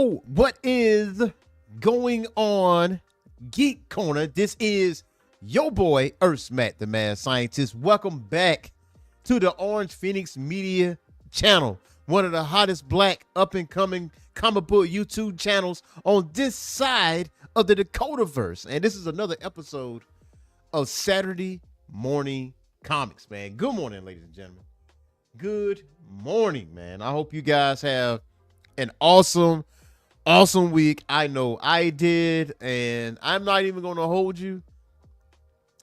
Yo, what is going on, Geek Corner? This is your boy, Erskmac, the mad scientist. Welcome back to the Orange Phoenix Media channel, one of the hottest black up-and-coming comic book YouTube channels on this side of the Dakotaverse. And this is another episode of Saturday Morning Comics, man. Good morning, ladies and gentlemen. Good morning, man. I hope you guys have an awesome week. I know I did, and I'm not even going to hold you.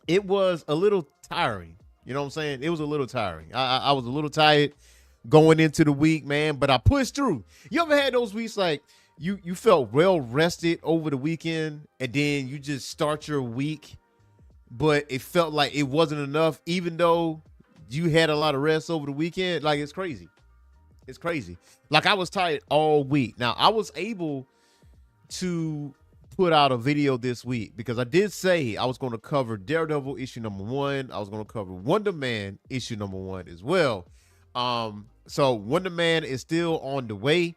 It was a little tiring. You know what I'm saying? It was a little tiring. I was a little tired going into the week, man, but I pushed through. You ever had those weeks like you felt well rested over the weekend, and then you just start your week, but it felt like it wasn't enough, even though you had a lot of rest over the weekend? Like, it's crazy. It's crazy. Like, I was tired all week. Now, I was able to put out a video this week because I did say I was going to cover Daredevil issue number 1. I was going to cover Wonder Man issue number 1 as well. So Wonder Man is still on the way.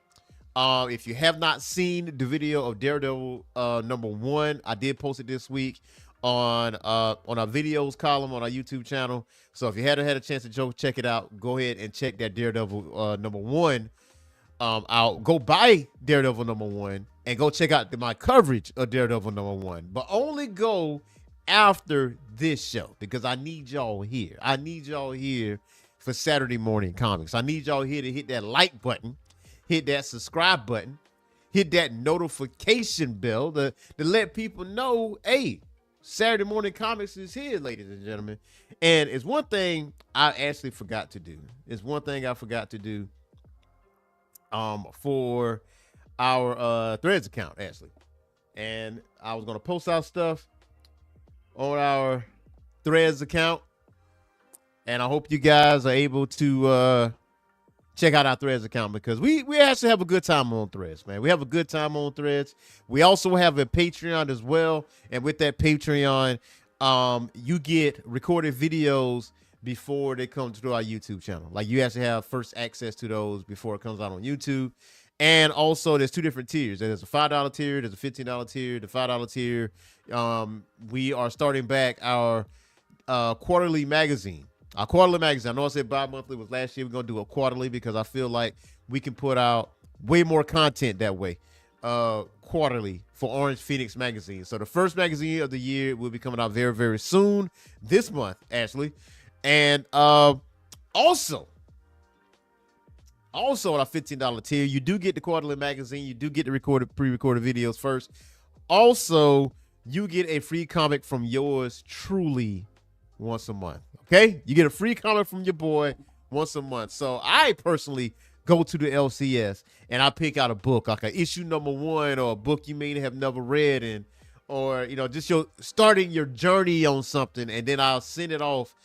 If you have not seen the video of Daredevil number 1, I did post it this week on our videos column on our YouTube channel. So if you hadn't had a chance to check it out, go ahead and check that Daredevil number 1 out. Go buy Daredevil number 1 and go check out my coverage of Daredevil number 1. But only go after this show because I need y'all here. I need y'all here for Saturday Morning Comics. I need y'all here to hit that like button, hit that subscribe button, hit that notification bell to let people know, hey, Saturday Morning Comics is here, ladies and gentlemen. And it's one thing I actually forgot to do. It's one thing I forgot to do for our Threads account, actually. And I was going to post our stuff on our Threads account. And I hope you guys are able to check out our Threads account because we actually have a good time on Threads, man. We have a good time on Threads. We also have a Patreon as well. And with that Patreon, you get recorded videos before they come to our YouTube channel. Like, you actually have first access to those before it comes out on YouTube. And also, there's 2 different tiers. There's a $5 tier, there's a $15 tier. The $5 tier, we are starting back our quarterly magazine. Our quarterly magazine. I know I said bi-monthly was last year. We're going to do a quarterly because I feel like we can put out way more content that way quarterly for Orange Phoenix magazine. So the first magazine of the year will be coming out very, very soon this month, actually. And also on our $15 tier, you do get the quarterly magazine. You do get the pre-recorded videos first. Also, you get a free comic from yours truly once a month. Okay, you get a free comic from your boy once a month. So I personally go to the LCS and I pick out a book, like an issue number 1 or a book you may have never read, and or just starting your journey on something, and then I'll send it off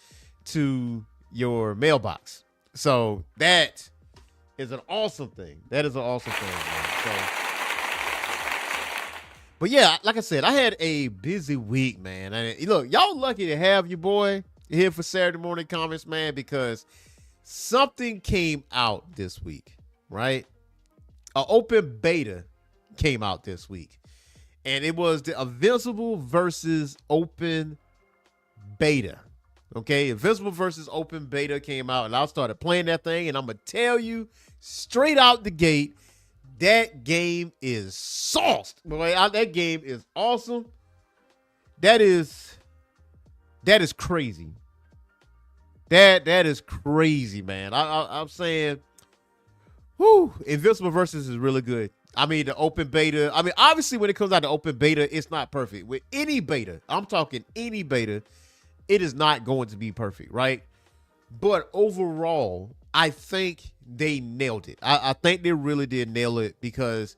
to your mailbox. So that is an awesome thing. That is an awesome thing, man. So, but yeah, like I said, I had a busy week, man. And look, y'all lucky to have your boy here for Saturday Morning Comics, man, because something came out this week, right? An open beta came out this week, and it was the Invincible versus Open Beta. Okay, Invincible versus Open Beta came out, and I started playing that thing, and I'm gonna tell you straight out the gate, that game is sauced. Boy, that game is awesome. That is crazy. That is crazy, man. I'm saying, whoo, Invincible versus is really good. I mean, the open beta. I mean, obviously, when it comes out to open beta, it's not perfect. With any beta, I'm talking any beta, it is not going to be perfect, right? But overall, I think they nailed it. I think they really did nail it because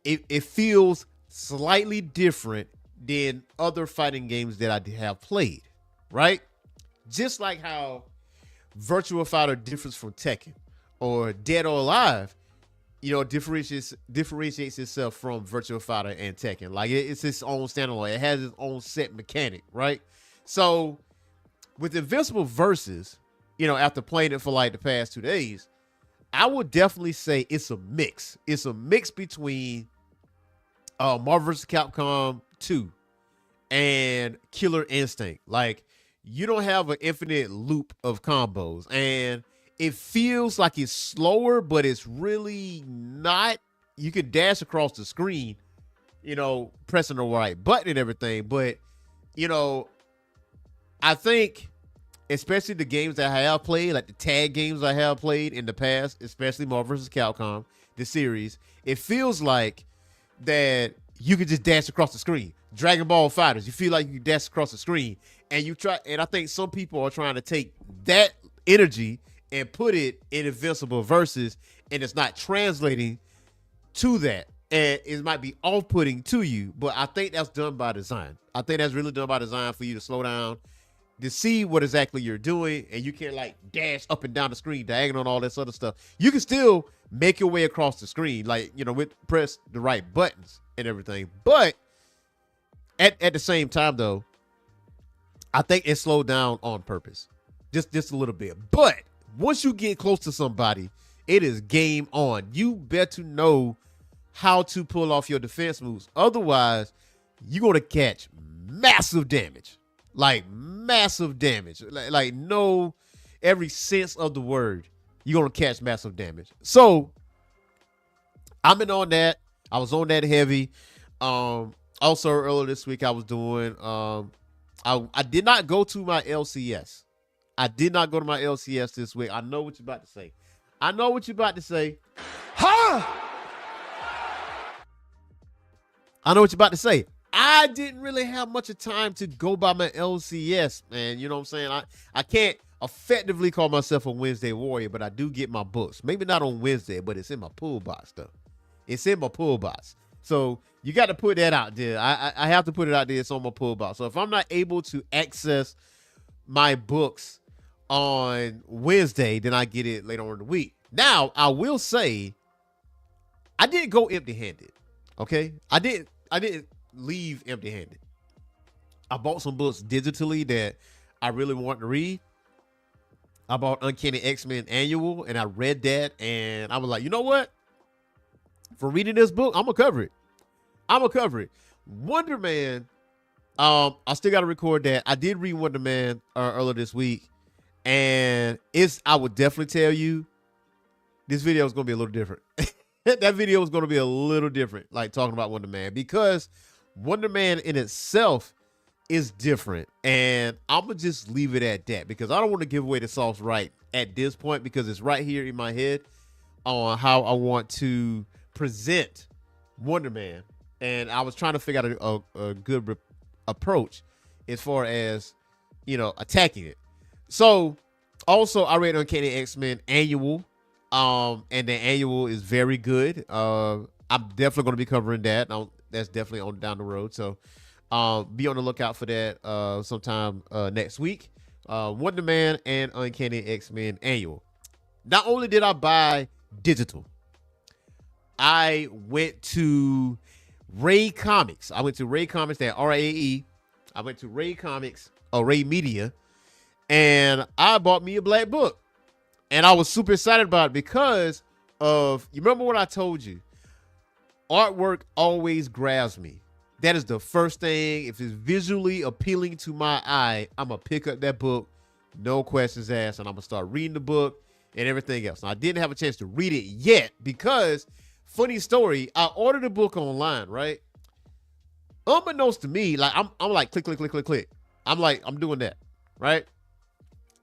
it feels slightly different than other fighting games that I have played, right? Just like how Virtua Fighter differs from Tekken, or Dead or Alive, differentiates itself from Virtua Fighter and Tekken. Like, it's its own standalone. It has its own set mechanic, right? So with Invincible Versus, after playing it for like the past 2 days, I would definitely say it's a mix. It's a mix between Marvel vs. Capcom 2 and Killer Instinct. Like, you don't have an infinite loop of combos, and it feels like it's slower, but it's really not. You can dash across the screen, pressing the right button and everything. But, I think, especially the games that I have played, like the tag games I have played in the past, especially Marvel vs. Capcom, the series, it feels like that you could just dash across the screen. Dragon Ball Fighters, you feel like you can dash across the screen, and I think some people are trying to take that energy and put it in Invincible Versus, and it's not translating to that, and it might be off-putting to you, but I think that's done by design. I think that's really done by design for you to slow down, to see what exactly you're doing, and you can't like dash up and down the screen, diagonal, and all this other stuff. You can still make your way across the screen, like, with press the right buttons and everything. But at the same time, though, I think it slowed down on purpose, just a little bit. But once you get close to somebody, it is game on. You better know how to pull off your defense moves. Otherwise, you're going to catch massive damage. Like massive damage. Like no, every sense of the word, you're going to catch massive damage. So, I'm in on that. I was on that heavy. Also, earlier this week, I was doing, I did not go to my LCS. I did not go to my LCS this week. I know what you're about to say. Huh? I know what you're about to say. I didn't really have much of time to go by my LCS, man. You know what I'm saying? I can't effectively call myself a Wednesday warrior, but I do get my books. Maybe not on Wednesday, but it's in my pull box, though. It's in my pull box. So you got to put that out there. I have to put it out there. It's on my pull box. So if I'm not able to access my books on Wednesday, then I get it later on in the week. Now, I will say, I didn't go empty-handed. Okay? I didn't leave empty-handed. I bought some books digitally that I really want to read. I bought Uncanny X-Men Annual, and I read that, and I was like, you know what? For reading this book, I'm gonna cover it. Wonder Man, I still gotta record that. I did read Wonder Man earlier this week, and I would definitely tell you this video is gonna be a little different. That video is gonna be a little different, like talking about Wonder Man, because Wonder Man in itself is different, and I'm gonna just leave it at that because I don't want to give away the sauce right at this point, because it's right here in my head on how I want to present Wonder Man, and I was trying to figure out a good approach as far as attacking it. So also I read Uncanny X-Men Annual, and the Annual is very good. I'm definitely going to be covering that. That's definitely on down the road, so be on the lookout for that sometime next week. Wonder Man and Uncanny X-Men Annual. Not only did I buy digital, I went to Ray Comics. I went to Ray Comics, that RAE. I went to Ray Comics, or Ray Media, and I bought me a black book. And I was super excited about it because of, you remember what I told you? Artwork always grabs me. That is the first thing. If it's visually appealing to my eye, I'm going to pick up that book, no questions asked, and I'm going to start reading the book and everything else. Now, I didn't have a chance to read it yet because, funny story, I ordered a book online, right? Unbeknownst to me, like I'm like click, click, click, click, click. I'm doing that, right?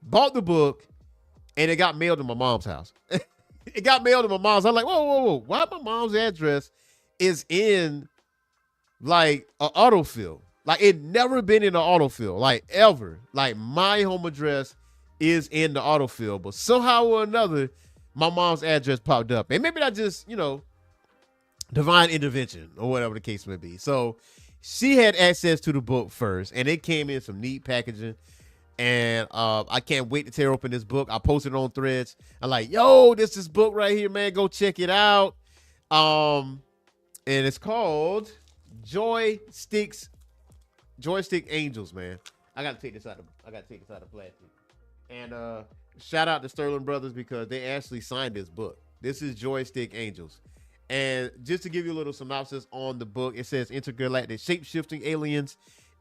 Bought the book, and it got mailed to my mom's house. It got mailed to my mom's. I'm like, whoa. Why my mom's address is in like an autofill? Like, it never been in an autofill, like ever. Like, my home address is in the autofill, but somehow or another, my mom's address popped up. And maybe that just, divine intervention or whatever the case may be. So she had access to the book first, and it came in some neat packaging. And I can't wait to tear open this book. I posted it on Threads. I'm like, yo, this book right here, man. Go check it out. And it's called Joystick Angels, man. I gotta take this out of plastic. And shout out to Sterling Brothers because they actually signed this book. This is Joystick Angels. And just to give you a little synopsis on the book, it says intergalactic shape-shifting aliens,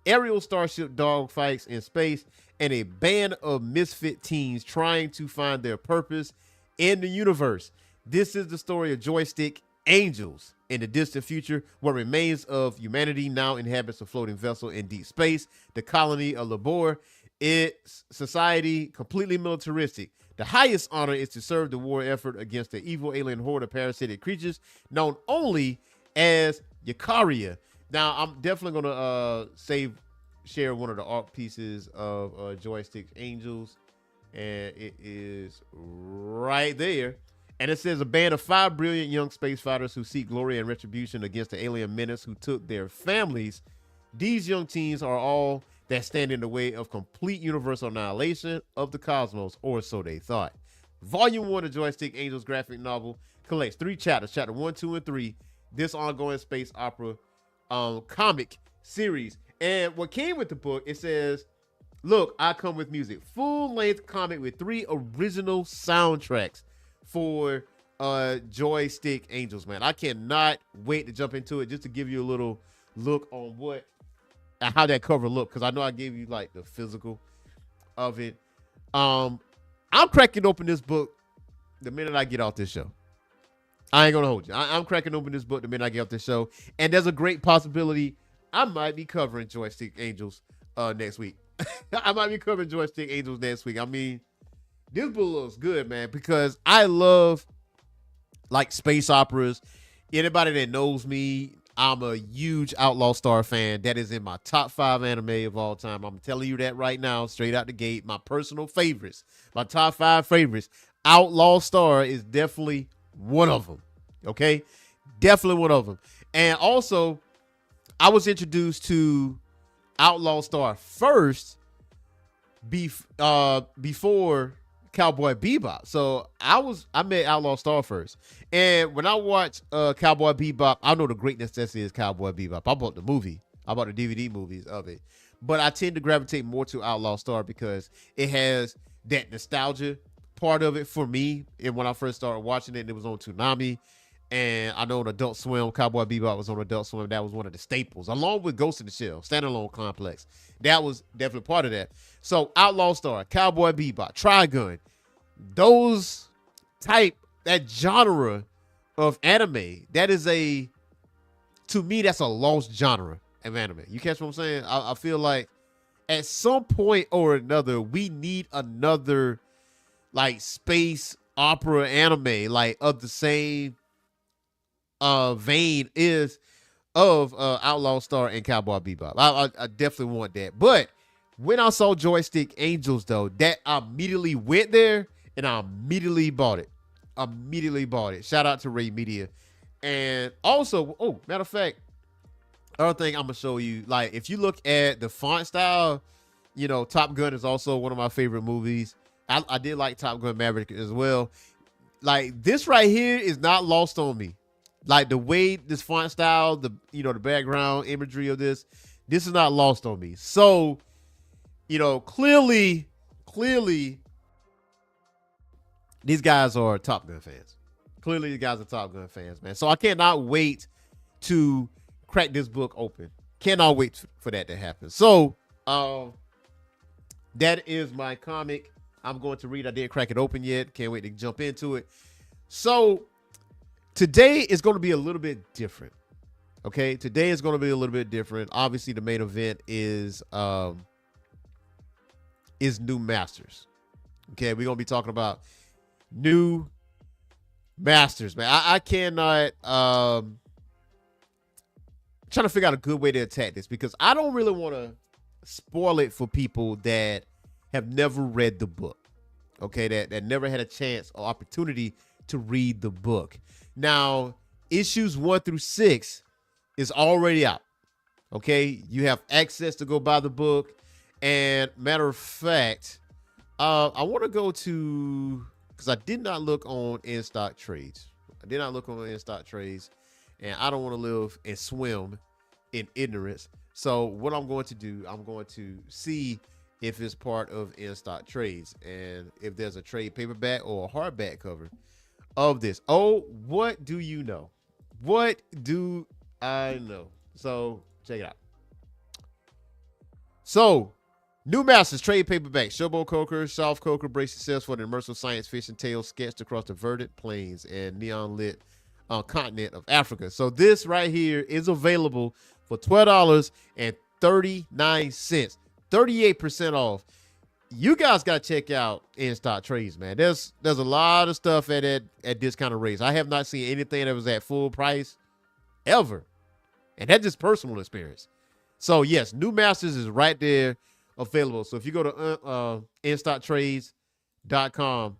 aerial starship dogfights in space, and a band of misfit teens trying to find their purpose in the universe. This is the story of Joystick Angels. In the distant future, what remains of humanity now inhabits a floating vessel in deep space, the colony of Labor. Its society completely militaristic. The highest honor is to serve the war effort against the evil alien horde of parasitic creatures known only as Yakaria. Now, I'm definitely going to share one of the art pieces of Joystick Angels, and it is right there. And it says a band of 5 brilliant young space fighters who seek glory and retribution against the alien menace who took their families. These young teens are all that stand in the way of complete universal annihilation of the cosmos, or so they thought. Volume 1 of Joystick Angels graphic novel collects 3 chapters, chapter 1, 2, and 3, this ongoing space opera comic series. And what came with the book, it says, look, I come with music. Full-length comic with 3 original soundtracks for Joystick Angels, man. I cannot wait to jump into it, just to give you a little look on how that cover looked, because I know I gave you like the physical of it. I'm cracking open this book the minute I get off this show. I ain't gonna hold you. I'm cracking open this book the minute I get off this show, and there's a great possibility I might be covering Joystick Angels next week. I might be covering Joystick Angels next week. I mean, this book looks good, man, because I love like space operas. Anybody that knows me, I'm a huge Outlaw Star fan. That is in my top 5 anime of all time. I'm telling you that right now, straight out the gate. My personal favorites, my top 5 favorites. Outlaw Star is definitely one of them. Okay, definitely one of them. And also, I was introduced to Outlaw Star first before Cowboy Bebop. So I met Outlaw Star first. And when I watched Cowboy Bebop, I know the greatness that is Cowboy Bebop. I bought the movie. I bought the DVD movies of it. But I tend to gravitate more to Outlaw Star because it has that nostalgia part of it for me. And when I first started watching it was on Toonami. And I know on Adult Swim, Cowboy Bebop was on Adult Swim. That was one of the staples, along with Ghost in the Shell, standalone complex. That was definitely part of that. So Outlaw Star, Cowboy Bebop, Trigun, those type, that genre of anime, that is to me, that's a lost genre of anime. You catch what I'm saying? I feel like at some point or another, we need another like space opera anime, like of the same vein is of Outlaw Star and Cowboy Bebop. I definitely want that. But when I saw Joystick Angels, though, that I immediately went there and I immediately bought it. Shout out to Ray Media. And also, matter of fact, other thing I'm gonna show you, like if you look at the font style, you know, Top Gun is also one of my favorite movies. I did like Top Gun Maverick as well. Like this right here is not lost on me. Like the way this font style, the background imagery of this is not lost on me. So, clearly, these guys are Top Gun fans. Clearly, these guys are Top Gun fans, man. So I cannot wait to crack this book open. Cannot wait for that to happen. So, that is my comic I'm going to read. I didn't crack it open yet. Can't wait to jump into it. So, today is going to be a little bit different. Okay, today is going to be a little bit different. Obviously, the main event is New Masters. Okay, we're going to be talking about New Masters, man. I cannot trying to figure out a good way to attack this because I don't really want to spoil it for people that have never read the book. Okay, that never had a chance or opportunity to read the book. Now, issues 1 through 6 is already out. Okay, you have access to go buy the book. And matter of fact, I want to go to, because I did not look on in-stock trades. And I don't want to live and swim in ignorance. So what I'm going to do, I'm going to see if it's part of in-stock trades, and if there's a trade paperback or a hardback cover of this. Oh, what do you know? What do I know? So check it out. So, New Masters trade paperback. Shobo Coker, South Coker brace yourselves for an immersive science fiction tale sketched across the verdant plains and neon lit continent of Africa. So this right here is available for $12.39, 38% off. You guys got to check out in stock trades, man. There's a lot of stuff at this kind of rates. I have not seen anything that was at full price ever, and that's just personal experience. So yes, New Masters is right there available. So if you go to instocktrades.com,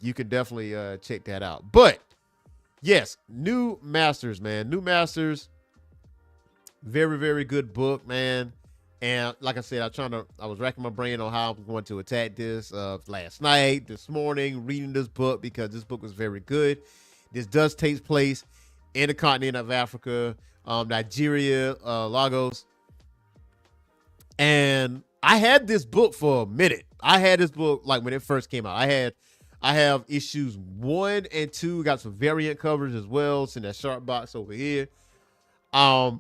you can definitely check that out. But yes, New Masters, man. New Masters, very, very good book, man. And like I said, I was racking my brain on how I'm going to attack this last night, this morning, reading this book because this book was very good. This does take place in the continent of Africa, Nigeria, Lagos. And I had this book for a minute. I had this book like when it first came out. I have issues 1 and 2. Got some variant covers as well. It's in that sharp box over here. But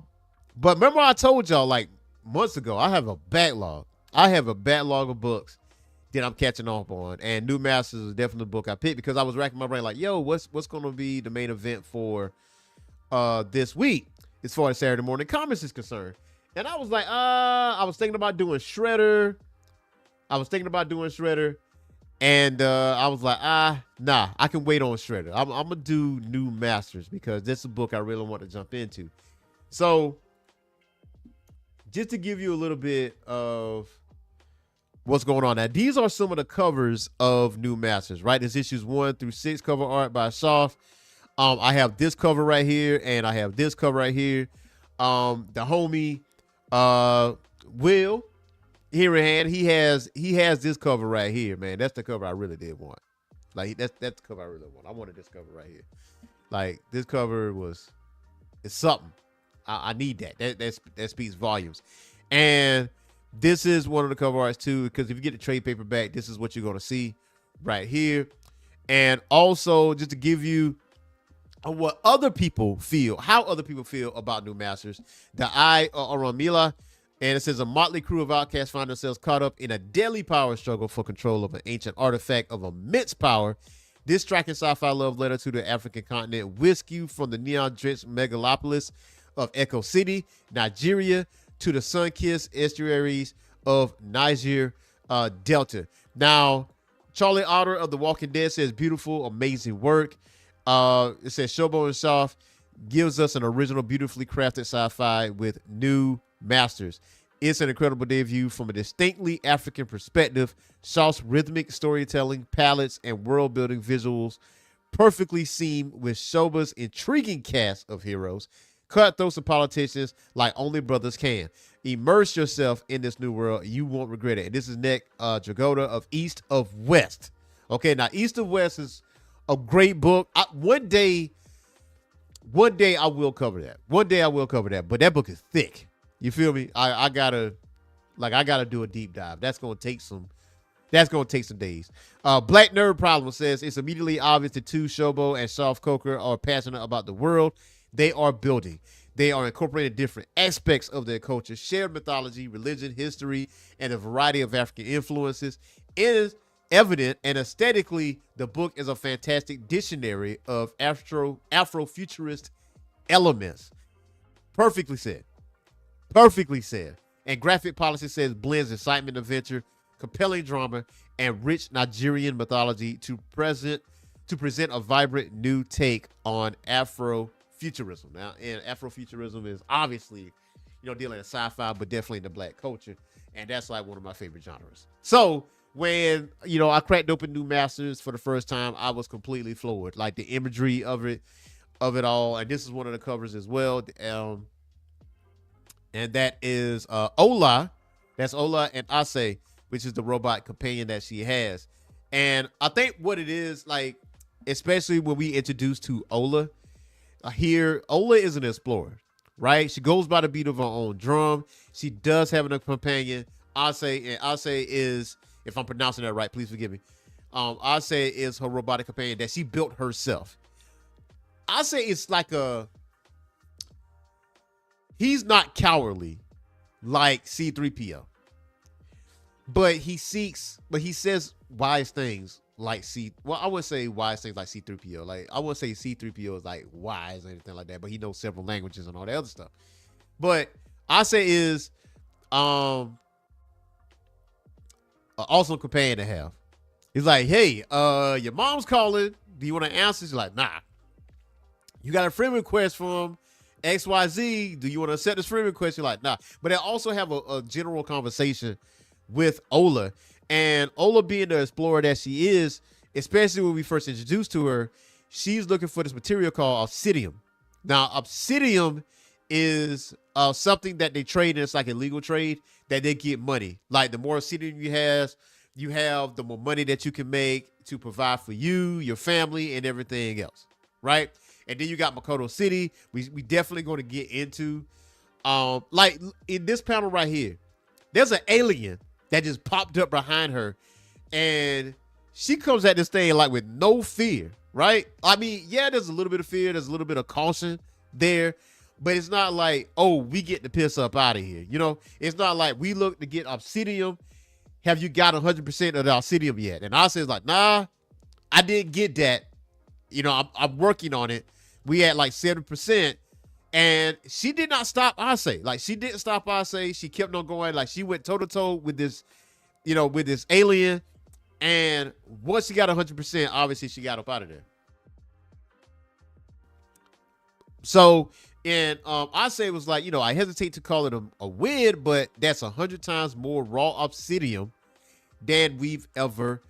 remember I told y'all like months ago, I have a backlog. I have a backlog of books that I'm catching up on. And New Masters is definitely the book I picked because I was racking my brain like, yo, what's going to be the main event for this week as far as Saturday morning comics is concerned. And I was like, I was thinking about doing Shredder. And I was like, nah, I can wait on Shredder. I'm going to do New Masters because this is a book I really want to jump into. So just to give you a little bit of what's going on. Now, these are some of the covers of New Masters, right? This issues 1 through 6, cover art by Soft. I have this cover right here, and I have this cover right here. The homie Will here in hand, he has this cover right here, man. That's the cover I really did want. Like that's the cover I really want. I wanted this cover right here. Like this cover it's something. I need that. That speaks volumes. And this is one of the cover arts too, because if you get the trade paperback, this is what you're going to see right here. And also just to give you what other people feel, how other people feel about New Masters, the Eye of Aramila. And it says a motley crew of outcasts find themselves caught up in a deadly power struggle for control of an ancient artifact of immense power. This striking sci-fi love letter to the African continent whisks you from the neon-drenched megalopolis of Echo City, Nigeria, to the sun-kissed estuaries of Niger Delta. Now, Charlie Otter of The Walking Dead says, beautiful, amazing work. It says, Shobo and Soft gives us an original, beautifully crafted sci-fi with New Masters. It's an incredible debut from a distinctly African perspective. Soft's rhythmic storytelling, palettes, and world-building visuals perfectly seam with Shobo's intriguing cast of heroes, cutthroats and politicians like only brothers can. Immerse yourself in this new world. You won't regret it. And this is Nick Dragoda of East of West. Okay, now East of West is a great book. One day I will cover that. But that book is thick. You feel me? I gotta do a deep dive. That's gonna take some days. Black Nerd Problem says it's immediately obvious that two Shobo and Soft Coker are passionate about the world they are building. They are incorporating different aspects of their culture, shared mythology, religion, history, and a variety of African influences. It is evident, and aesthetically, the book is a fantastic dictionary of Afrofuturist elements. Perfectly said. And Graphic Policy says blends excitement, adventure, compelling drama, and rich Nigerian mythology to present a vibrant new take on Afrofuturism. Now, and Afrofuturism is obviously, dealing in sci-fi, but definitely in the black culture. And that's like one of my favorite genres. So when, I cracked open New Masters for the first time, I was completely floored. Like the imagery of it all. And this is one of the covers as well. And that is Ola. That's Ola and Ase, which is the robot companion that she has. And I think what it is, like, especially when we introduced to Ola, here, Ola is an explorer, right? She goes by the beat of her own drum. She does have a companion, I'll say is, if I'm pronouncing that right, please forgive me. I'll say is her robotic companion that she built herself. I say it's like he's not cowardly like C3PO, but he says wise things like I would say wise things like C3PO. Like, I wouldn't say C3PO is like wise or anything like that, but he knows several languages and all that other stuff. But I say is an awesome companion to have. He's like, hey, your mom's calling. Do you want to answer? She's like, nah. You got a friend request from XYZ. Do you want to accept this friend request? You're like, nah. But they also have a general conversation with Ola. And Ola, being the explorer that she is, especially when we first introduced to her, she's looking for this material called obsidium. Now, obsidium is something that they trade, and it's like a legal trade that they get money. Like, the more obsidium you have, the more money that you can make to provide for you, your family, and everything else, right? And then you got Makoto City. We definitely going to get into, like in this panel right here, there's an alien that just popped up behind her, and she comes at this thing like with no fear, right? I mean, yeah, there's a little bit of fear, there's a little bit of caution there, but it's not like, oh, we get the piss up out of here. You know, it's not like we look to get obsidian. Have you got 100% of the obsidian yet? And I says like, nah, I didn't get that. You know, I'm working on it. We had like 7%, and she did not stop. I say, like, she didn't stop. I say, she kept on going. Like, she went toe to toe with this, you know, with this alien. And once she got 100%, obviously she got up out of there. So, and I say it was like, you know, I hesitate to call it a win, but that's 100 times more raw obsidian than we've ever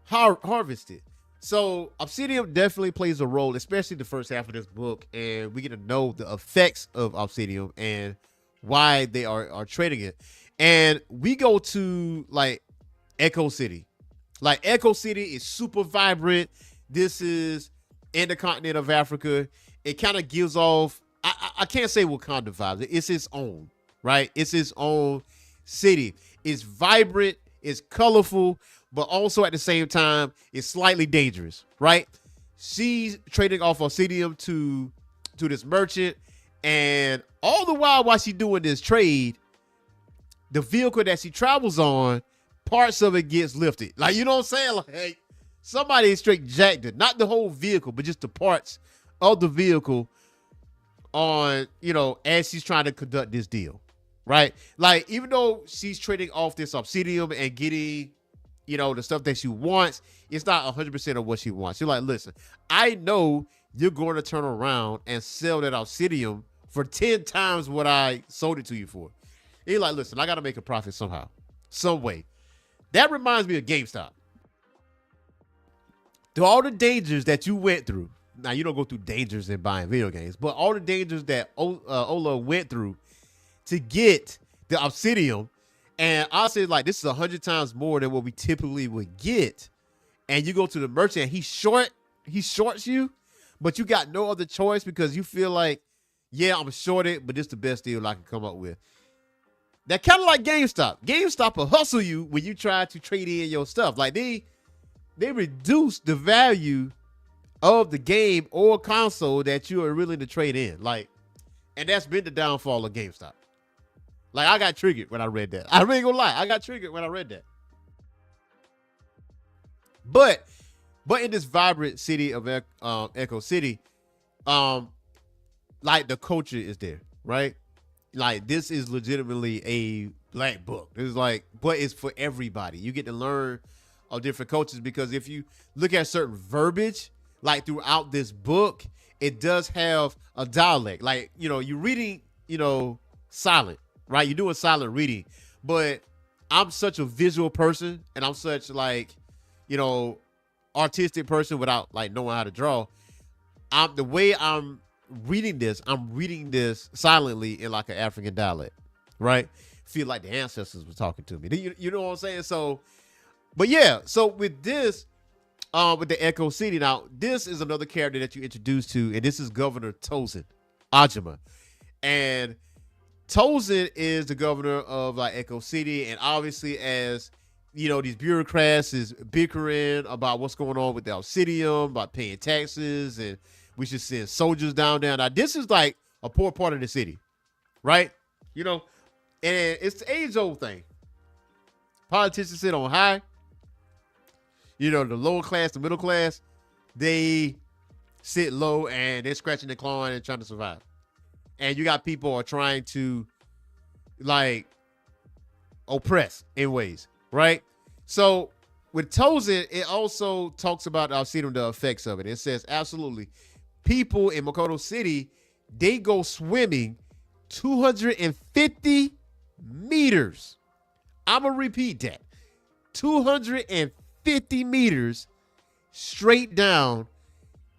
harvested. So obsidian definitely plays a role, especially the first half of this book, and we get to know the effects of obsidian and why they are trading it. And we go to like Echo City. Like, Echo City is super vibrant. This is in the continent of Africa. It kind of gives off, I can't say Wakanda vibes. It's its own, right? It's its own city. It's vibrant. It's colorful, but also at the same time, it's slightly dangerous, right? She's trading off obsidian to this merchant, and all the while she's doing this trade, the vehicle that she travels on, parts of it gets lifted. Like, you know what I'm saying? Like, hey, somebody straight jacked it. Not the whole vehicle, but just the parts of the vehicle on, you know, as she's trying to conduct this deal, right? Like, even though she's trading off this obsidian and getting, you know, the stuff that she wants, it's not 100% of what she wants. You're like, listen, I know you're going to turn around and sell that obsidian for 10 times what I sold it to you for. And you're like, listen, I got to make a profit somehow, some way. That reminds me of GameStop. To all the dangers that you went through. Now, you don't go through dangers in buying video games, but all the dangers that Ola went through to get the obsidian. And I said, like, this is 100 times more than what we typically would get. And you go to the merchant, and he shorts you, but you got no other choice because you feel like, yeah, I'm shorted, but this is the best deal I can come up with. That kind of like GameStop. GameStop will hustle you when you try to trade in your stuff. Like, they reduce the value of the game or console that you are willing to trade in. Like, and that's been the downfall of GameStop. Like, I got triggered when I read that. I really gonna lie. I got triggered when I read that. But in this vibrant city of Echo City, like, the culture is there, right? Like, this is legitimately a black book. It's like, but it's for everybody. You get to learn of different cultures, because if you look at certain verbiage, like throughout this book, it does have a dialect. Like, you know, you're reading, you know, silent, right? You're doing silent reading, but I'm such a visual person, and I'm such, like, you know, artistic person without, like, knowing how to draw. The way I'm reading this silently in like an African dialect, right? Feel like the ancestors were talking to me. You know what I'm saying? So, but yeah, so with this, with the Echo City, now this is another character that you introduced to, and this is Governor Tosin Ajima. And Tolson is the governor of like Echo City, and obviously, as you know, these bureaucrats is bickering about what's going on with the Obsidian, about paying taxes, and we should send soldiers down there. Now, this is like a poor part of the city, right? You know, and it's the age-old thing. Politicians sit on high. You know, the lower class, the middle class, they sit low and they're scratching their clawing and trying to survive. And you got people are trying to like oppress in ways, right? So with Tolson, it also talks about, I've seen the effects of it. It says absolutely people in Makoto City, they go swimming 250 meters. I'm going to repeat that. 250 meters straight down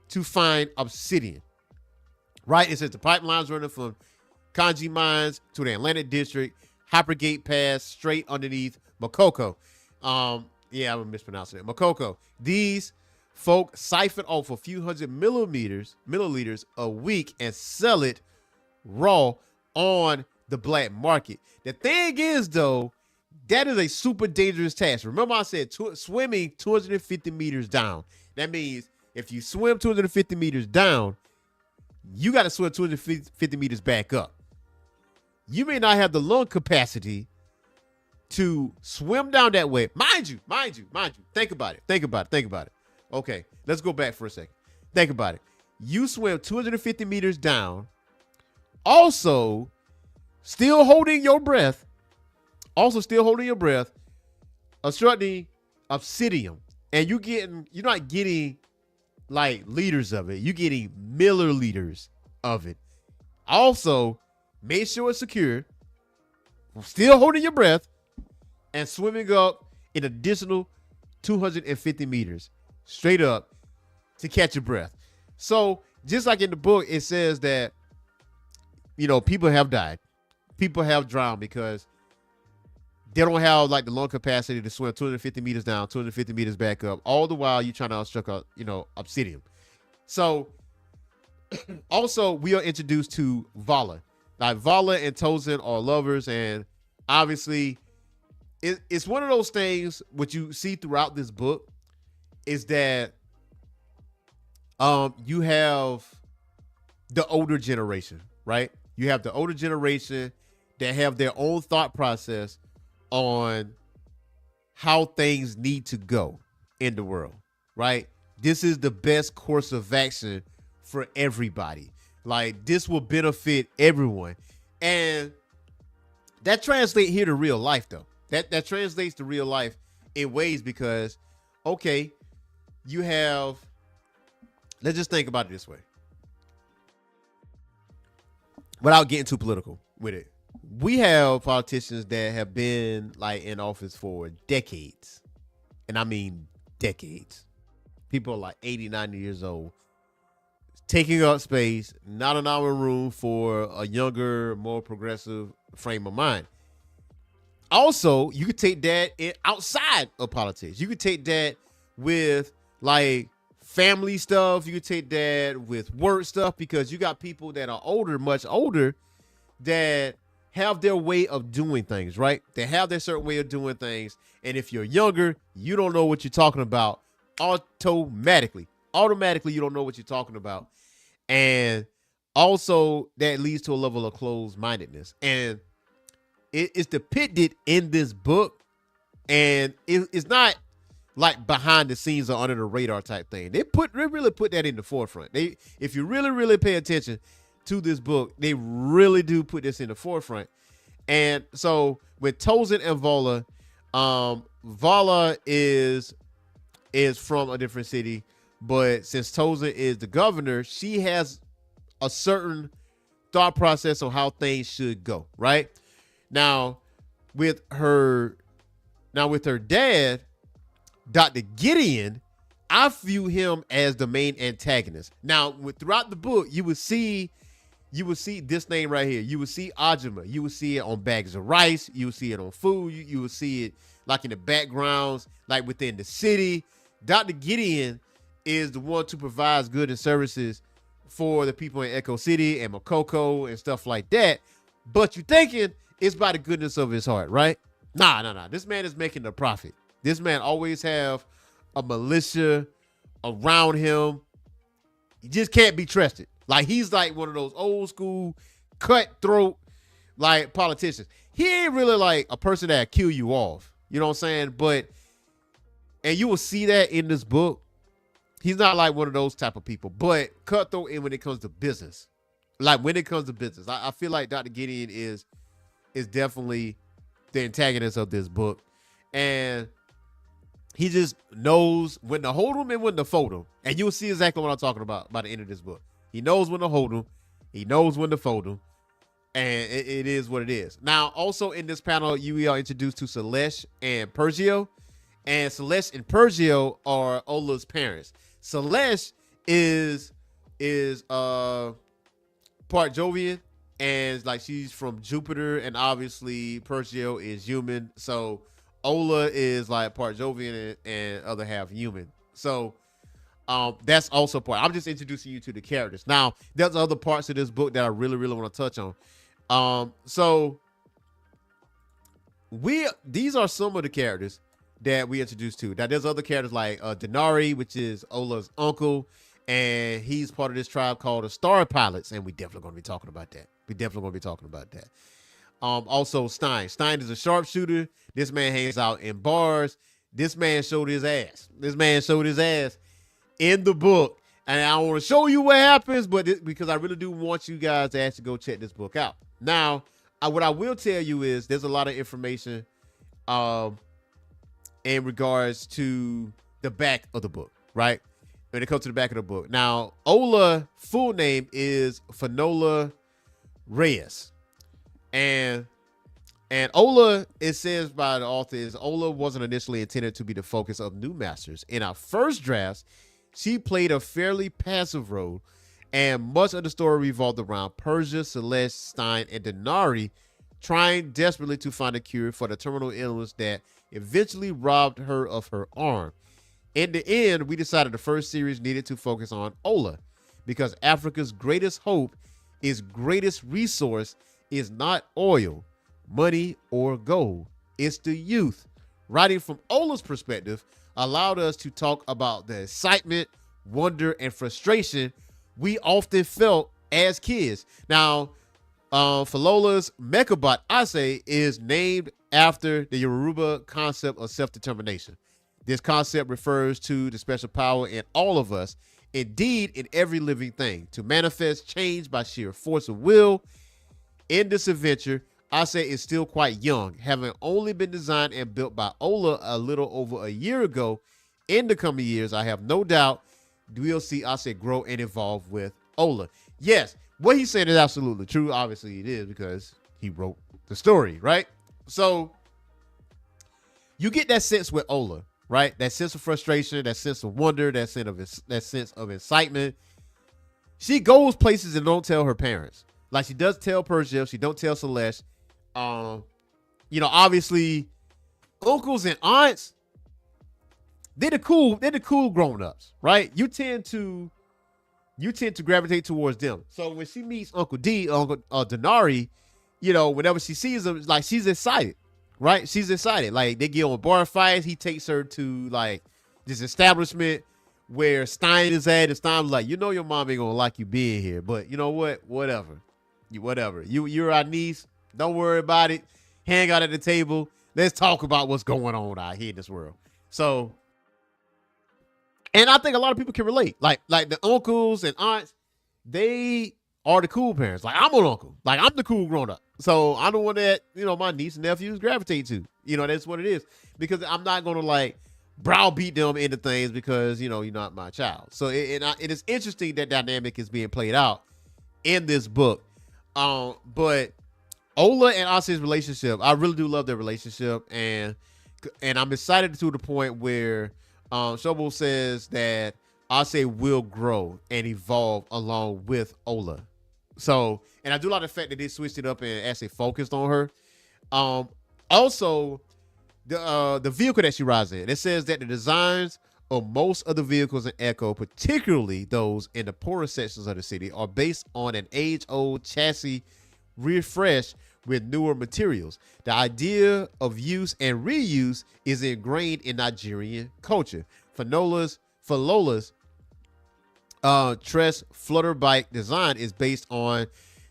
to find obsidian. Right? It says the pipelines running from Kanji Mines to the Atlantic District, Hypergate Pass, straight underneath Makoko. Yeah, I'm mispronouncing it. Makoko. These folk siphon off a few hundred milliliters a week and sell it raw on the black market. The thing is, though, that is a super dangerous task. Remember I said swimming 250 meters down. That means if you swim 250 meters down, you got to swim 250 meters back up. You may not have the lung capacity to swim down that way. Mind you. Think about it. Okay, let's go back for a second. Think about it. You swim 250 meters down, also still holding your breath, obstructing obsidian. And you're not getting like liters of it. You're getting milliliters of it. Also, make sure it's secure, still holding your breath, and swimming up an additional 250 meters straight up to catch your breath. So just like in the book, it says that, you know, people have died. People have drowned because they don't have like the lung capacity to swim 250 meters down, 250 meters back up. All the while you're trying to obstruct, obsidian. So also we are introduced to Vala. Like Vala and Tolson are lovers, and obviously it's one of those things what you see throughout this book is that you have the older generation, right? You have the older generation that have their own thought process on how things need to go in the world, right? This is the best course of action for everybody. Like, this will benefit everyone. And that translates here to real life, though. That translates to real life in ways because, okay, you have, let's just think about it this way. Without getting too political with it. We have politicians that have been like in office for decades. And I mean decades. People are like 80, 90 years old. Taking up space, not an hour room for a younger, more progressive frame of mind. Also, you could take that outside of politics. You could take that with like family stuff. You could take that with work stuff because you got people that are older, much older, that have their way of doing things, right? They have their certain way of doing things. And if you're younger, you don't know what you're talking about automatically. You don't know what you're talking about. And also that leads to a level of closed-mindedness. And it's depicted in this book. And it's not like behind the scenes or under the radar type thing. They really put that in the forefront. If you really, really pay attention to this book, they really do put this in the forefront. And so with Tolson and Vala, Vala is from a different city, but since Tolson is the governor, she has a certain thought process on how things should go, right? Now with her dad, Dr. Gideon, I view him as the main antagonist. Now, throughout the book, you would see this name right here. You would see Ajima. You would see it on bags of rice. You would see it on food. You would see it like in the backgrounds, like within the city. Dr. Gideon is the one to provide goods and services for the people in Echo City and Makoko and stuff like that. but you thinking it's by the goodness of his heart, right? Nah. This man is making a profit. This man always have a militia around him. He just can't be trusted. Like, he's like one of those old school cutthroat like politicians. He ain't really like a person that kill you off. You know what I'm saying? And you will see that in this book. He's not like one of those type of people, but cutthroat in when it comes to business. Like, when it comes to business, I feel like Dr. Gideon is definitely the antagonist of this book. And he just knows when to hold him and when to fold him. And you'll see exactly what I'm talking about by the end of this book. He knows when to hold him. He knows when to fold him. And it is what it is. Now, also in this panel, you are introduced to Celeste and Pergio. And Celeste and Pergio are Ola's parents. Celeste is part Jovian, and like she's from Jupiter, and obviously Pergio is human. So Ola is like part Jovian and other half human. So that's also part. I'm just introducing you to the characters. Now, there's other parts of this book that I really, really want to touch on. So these are some of the characters that we introduced to. Now, there's other characters like Denari, which is Ola's uncle, and he's part of this tribe called the Star Pilots, and we definitely going to be talking about that. Also, Stein. Stein is a sharpshooter. This man hangs out in bars. This man showed his ass. In the book, and I want to show you what happens, but because I really do want you guys to actually go check this book out. Now, what I will tell you is there's a lot of information in regards to the back of the book, right? When it comes to the back of the book. Now, Ola full name is Finola Reyes. And Ola, it says by the author, is Ola wasn't initially intended to be the focus of New Masters. In our first drafts, she played a fairly passive role, and much of the story revolved around Persia, Celeste, Stein, and Denari trying desperately to find a cure for the terminal illness that eventually robbed her of her arm. In the end, we decided the first series needed to focus on Ola, because Africa's greatest hope, its greatest resource, is not oil, money, or gold. It's the youth. Writing from Ola's perspective allowed us to talk about the excitement, wonder, and frustration we often felt as kids. Now, Falola's Mechabot Ase is named after the Yoruba concept of self-determination. This concept refers to the special power in all of us, indeed in every living thing, to manifest change by sheer force of will. In this adventure, Ase is still quite young, having only been designed and built by Ola a little over a year ago. In the coming years, I have no doubt we'll see Ase grow and evolve with Ola. Yes, what he's saying is absolutely true. Obviously, it is because he wrote the story, right? So you get that sense with Ola, right? That sense of frustration, that sense of wonder, that sense of excitement. She goes places and don't tell her parents. Like she does tell Persia, she don't tell Celeste. Obviously, uncles and aunts, they're the cool grown-ups, right? You tend to gravitate towards them. So when she meets Uncle Denari, whenever she sees him, like she's excited, right? She's excited. Like they get on bar fights. He takes her to like this establishment where Stein is at, and Stein's like, your mom ain't gonna like you being here, but you know what? Whatever. You're our niece. Don't worry about it. Hang out at the table. Let's talk about what's going on out here in this world. So, and I think a lot of people can relate. Like the uncles and aunts, they are the cool parents. Like I'm an uncle. Like I'm the cool grown up. So I'm the one that, my niece and nephews gravitate to. That's what it is. Because I'm not going to like browbeat them into things because, you're not my child. So it is interesting that dynamic is being played out in this book. But Ola and Ase's relationship, I really do love their relationship, and I'm excited to the point where Shobo says that Ase will grow and evolve along with Ola. So, and I do like the fact that they switched it up and actually focused on her. Also, the vehicle that she rides in, it says that the designs of most of the vehicles in Echo, particularly those in the poorer sections of the city, are based on an age-old chassis refreshed with newer materials. The idea of use and reuse is ingrained in Nigerian culture. Falola's Tress flutter bike design is based on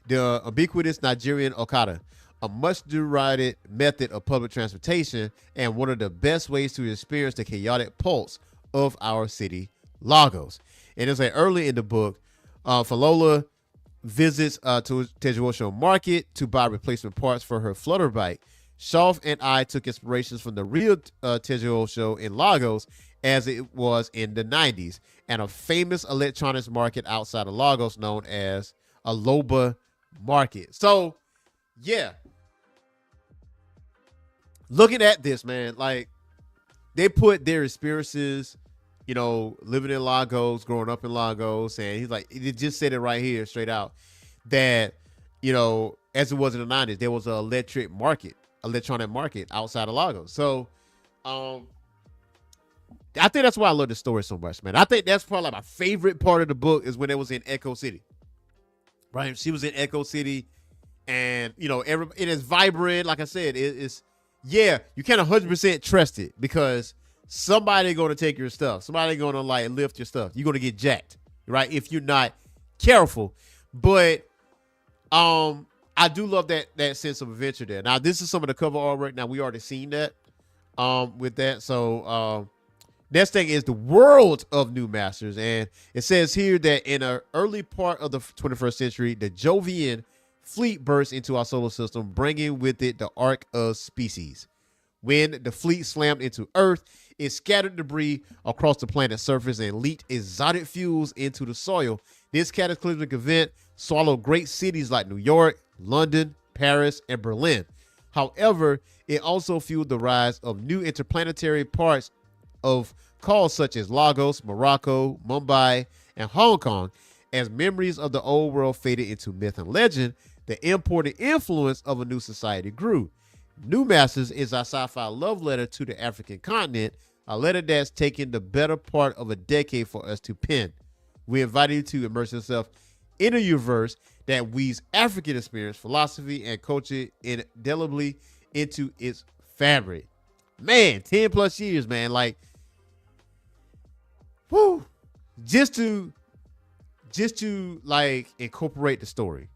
the ubiquitous Nigerian Okada, a much derided method of public transportation and one of the best ways to experience the chaotic pulse of our city, Lagos. And it's like early in the book, Falola visits to Tejuosho Market to buy replacement parts for her flutter bike. Shaw and I took inspirations from the real Tejuosho in Lagos as it was in the 90s, and a famous electronics market outside of Lagos known as Aloba Market. So, yeah. Looking at this, man, like, they put their experiences, you know, living in Lagos, growing up in Lagos, and he's like, it just said it right here, straight out, that, you know, as it was in the 90s, there was an electronic market outside of Lagos. So, I think that's why I love the story so much, man. I think that's probably like my favorite part of the book is when it was in Echo City, right? She was in Echo City, and, you know, it is vibrant. Like I said, it's, yeah, you can't 100% trust it because somebody going to take your stuff. Somebody going to like lift your stuff. You're going to get jacked, right? If you're not careful. But I do love that sense of adventure there. Now, this is some of the cover artwork. Now, we already seen that with that. So next thing is the world of New Masters. And it says here that in an early part of the 21st century, the Jovian fleet burst into our solar system, bringing with it the Ark of Species. When the fleet slammed into Earth, it scattered debris across the planet's surface and leaked exotic fuels into the soil. This cataclysmic event swallowed great cities like New York, London, Paris, and Berlin. However, it also fueled the rise of new interplanetary parts of calls such as Lagos, Morocco, Mumbai, and Hong Kong. As memories of the old world faded into myth and legend, the import and influence of a new society grew. New Masters is our sci-fi love letter to the African continent, a letter that's taken the better part of a decade for us to pen. We invite you to immerse yourself in a universe that weaves African experience, philosophy, and culture indelibly into its fabric. Man, 10 plus years, man. Like, whoo, just to like incorporate the story,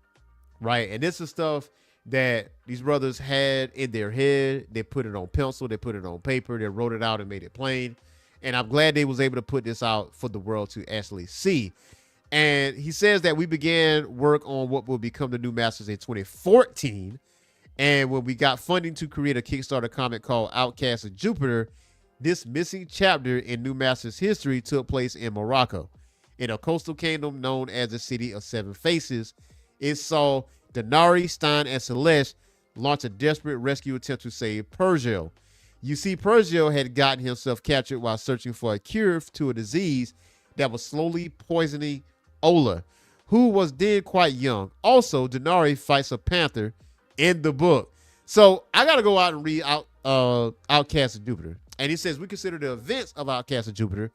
right? And this is stuff that these brothers had in their head. They put it on pencil, they put it on paper, they wrote it out and made it plain. And I'm glad they was able to put this out for the world to actually see. And he says that we began work on what will become the New Masters in 2014. And when we got funding to create a Kickstarter comic called Outcasts of Jupiter, this missing chapter in New Masters history took place in Morocco, in a coastal kingdom known as the City of Seven Faces. It saw Denari, Stein, and Celeste launch a desperate rescue attempt to save Pergel. You see, Pergel had gotten himself captured while searching for a cure to a disease that was slowly poisoning Ola, who was then quite young. Also, Denari fights a panther in the book. So I got to go out and read Outcast of Jupiter. And he says, we consider the events of Outcast of Jupiter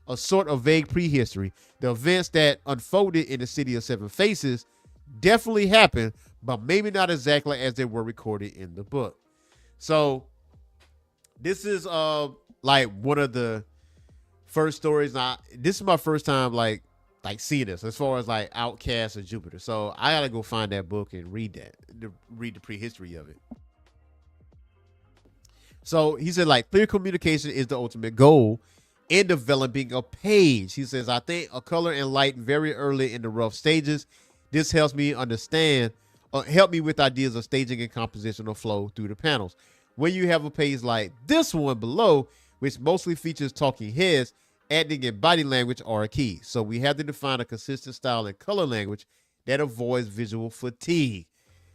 a sort of vague prehistory. The events that unfolded in the City of Seven Faces definitely happened, but maybe not exactly as they were recorded in the book. So this is like one of the first stories. Now, this is my first time like seeing this as far as like Outcast of Jupiter. So I gotta go find that book and read the prehistory of it. So he said, like, clear communication is the ultimate goal in developing a page. He says, I think a color and light very early in the rough stages. This helps me help me with ideas of staging and compositional flow through the panels. When you have a page like this one below, which mostly features talking heads, acting and body language are a key. So we have to define a consistent style and color language that avoids visual fatigue.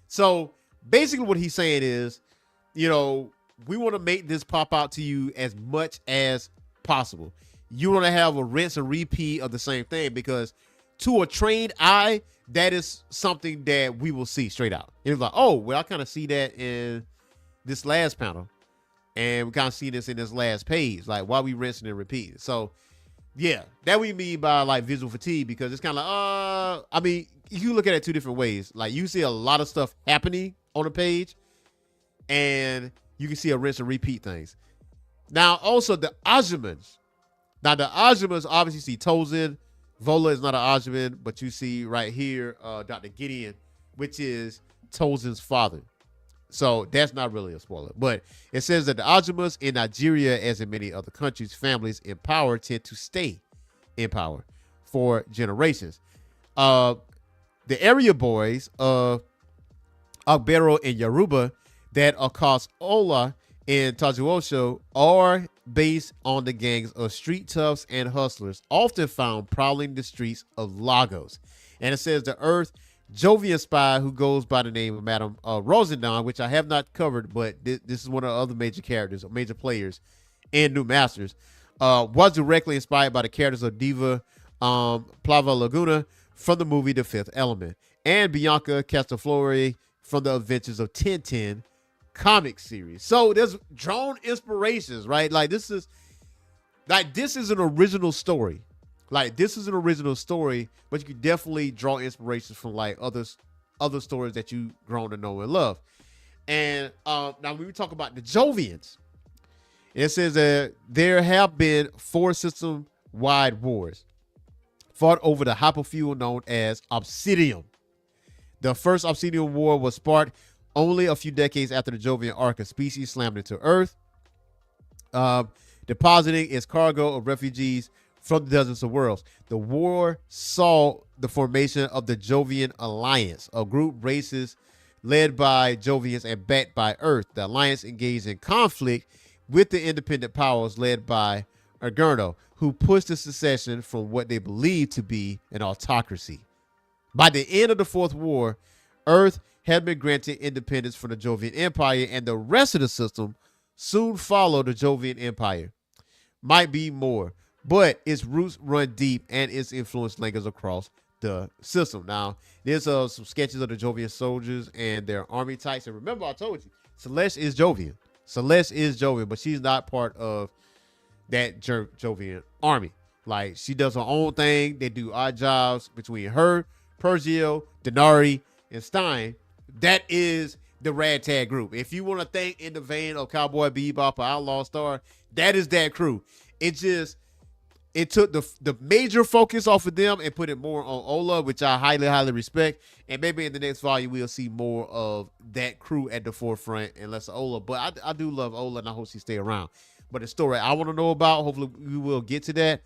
So basically what he's saying is, you know, we want to make this pop out to you as much as possible. You want to have a rinse and repeat of the same thing, because to a trained eye, that is something that we will see straight out. It's like, oh, well, I kind of see that in this last panel, and we kind of see this in this last page. Like, why we rinsing and repeating? So Yeah, that we mean by like visual fatigue, because it's kind of like, I mean, you look at it two different ways. Like, you see a lot of stuff happening on the page, and you can see a rinse and repeat things. Now, also the Ajumans. Now, the Ajumans obviously see Tozin. Vola is not an Ajuman, but you see right here, Dr. Gideon, which is Tozin's father. So that's not really a spoiler. But it says that the Ajumas in Nigeria, as in many other countries, families in power tend to stay in power for generations. The area boys of Agbero and Yoruba that accost Ola in Tajuosho are based on the gangs of street toughs and hustlers, often found prowling the streets of Lagos. And it says the Earth Jovian spy, who goes by the name of Madame Rosendon, which I have not covered, but this is one of the other major characters, or major players in New Masters, was directly inspired by the characters of Diva Plava Laguna from the movie The Fifth Element, and Bianca Castellfiore from the Adventures of Tintin comic series. So there's drawn inspirations, right? Like, this is an original story. Like, this is an original story, but you can definitely draw inspirations from like other stories that you've grown to know and love. And now when we talk about the Jovians, it says that there have been 4 system-wide wars fought over the hyperfuel known as Obsidian. The first Obsidian War was sparked only a few decades after the Jovian arc of species slammed into Earth, depositing its cargo of refugees from the dozens of worlds. The war saw the formation of the Jovian Alliance, a group races led by Jovians and backed by Earth. The Alliance engaged in conflict with the independent powers led by Ergurno, who pushed the secession from what they believed to be an autocracy. By the end of the Fourth War, Earth had been granted independence from the Jovian Empire, and the rest of the system soon followed the Jovian Empire. Might be more, but its roots run deep and its influence lingers across the system. Now, there's some sketches of the Jovian soldiers and their army types. And remember, I told you, Celeste is Jovian. Celeste is Jovian, but she's not part of that Jovian army. Like, she does her own thing. They do odd jobs between her, Pergio, Denari, and Stein. That is the ragtag group. If you want to think in the vein of Cowboy Bebop or Outlaw Star, that is that crew. It took the major focus off of them and put it more on Ola, which I highly, highly respect. And maybe in the next volume, we'll see more of that crew at the forefront and less Ola. But I do love Ola, and I hope she stay around. But the story I want to know about, hopefully we will get to that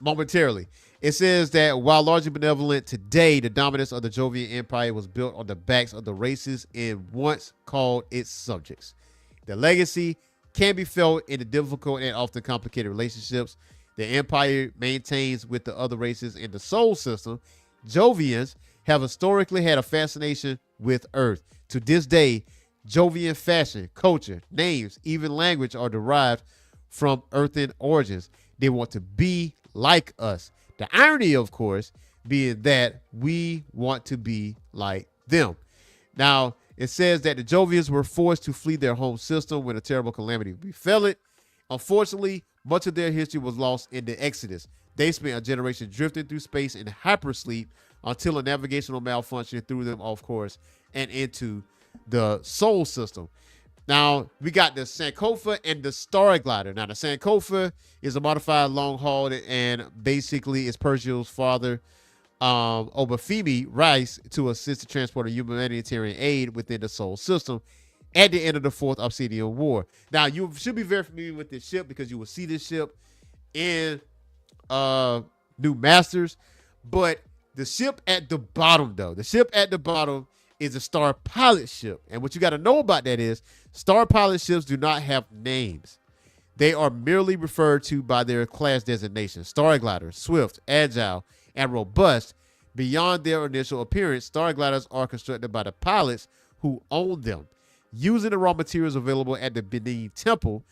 momentarily. It says that while largely benevolent today, the dominance of the Jovian Empire was built on the backs of the races and once called its subjects. The legacy can be felt in the difficult and often complicated relationships the Empire maintains with the other races in the Sol system. Jovians have historically had a fascination with Earth. To this day, Jovian fashion, culture, names, even language are derived from Earthen origins. They want to be like us. The irony, of course, being that we want to be like them. Now, it says that the Jovians were forced to flee their home system when a terrible calamity befell it. Unfortunately, much of their history was lost in the Exodus. They spent a generation drifting through space in hypersleep until a navigational malfunction threw them off course and into the Sol system. Now, we got the Sankofa and the Star Glider. Now, the Sankofa is a modified long haul, and basically it's Pergio's father, Obafemi, Rice, to assist the transport of humanitarian aid within the Sol system at the end of the Fourth Obsidian War. Now, you should be very familiar with this ship because you will see this ship in New Masters, but the ship at the bottom, though, is a Star Pilot ship. And what you got to know about that is Star Pilot ships do not have names. They are merely referred to by their class designation: Star Glider, Swift, Agile, and Robust. Beyond their initial appearance, Star Gliders are constructed by the pilots who own them, using the raw materials available at the Benin Temple.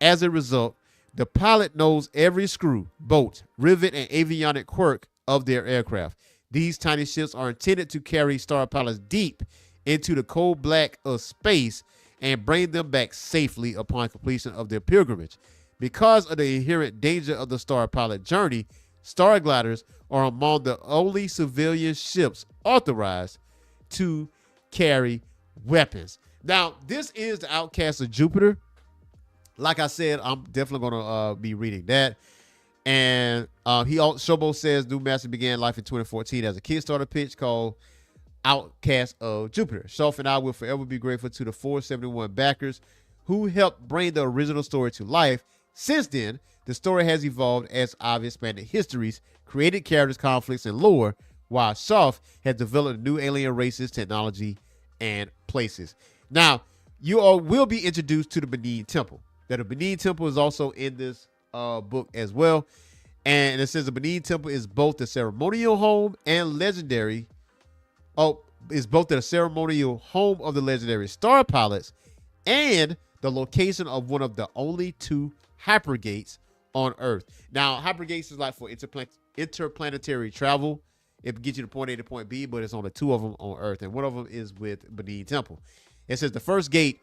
As a result, the pilot knows every screw, bolt, rivet, and avionic quirk of their aircraft. These tiny ships are intended to carry Star Pilots deep into the cold black of space and bring them back safely upon completion of their pilgrimage. Because of the inherent danger of the Star Pilot journey, Star Gliders are among the only civilian ships authorized to carry weapons. Now, this is the Outcast of Jupiter. Like I said, I'm definitely going to be reading that. And Shobo says New Master began life in 2014 as a Kickstarter pitch called Outcast of Jupiter. Shoff and I will forever be grateful to the 471 backers who helped bring the original story to life. Since then, the story has evolved as I've expanded histories, created characters, conflicts, and lore, while Shoff has developed new alien races, technology, and places. Now, you all will be introduced to the Benin Temple. That the Benin Temple is also in this book as well. And it says the Benin Temple is both the ceremonial home and legendary. Is both the ceremonial home of the legendary Star Pilots and the location of one of the only 2 hypergates on Earth. Now, hypergates is like for interplanetary travel. It gets you to point A to point B, but it's only 2 of them on Earth, and one of them is with Benin Temple. It says the first gate,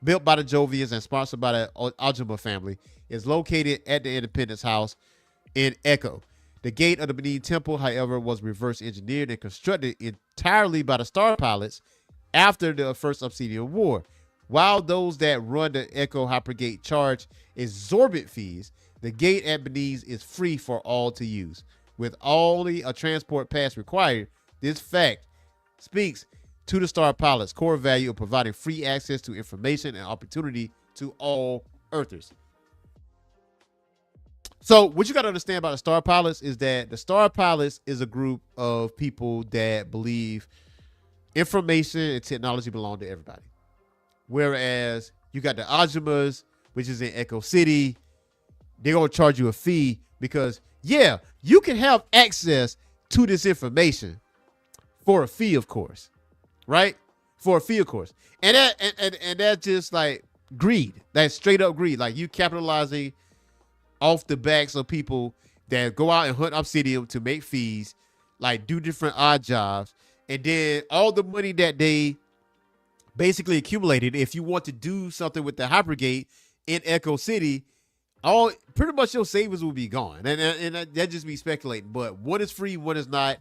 built by the Jovians and sponsored by the Ajuma family, is located at the Independence House in Echo. The gate of the Benin Temple, however, was reverse engineered and constructed entirely by the Star Pilots after the First Obsidian War. While those that run the Echo Hypergate charge exorbitant fees, the gate at Benin is free for all to use. With only a transport pass required, this fact speaks to the Star Pilots' core value of providing free access to information and opportunity to all Earthers. So what you got to understand about the Star Pilots is that the Star Pilots is a group of people that believe information and technology belong to everybody. Whereas you got the Ajumas, which is in Echo City. They're going to charge you a fee because, yeah, you can have access to this information for a fee, of course. Right? For a fee, of course. And that's just like greed. That's straight up greed. Like you capitalizing off the backs of people that go out and hunt obsidian to make fees, like do different odd jobs. And then all the money that they basically accumulated, if you want to do something with the Hypergate in Echo City, all pretty much your savings will be gone. And that just be speculating. But what is free, what is not,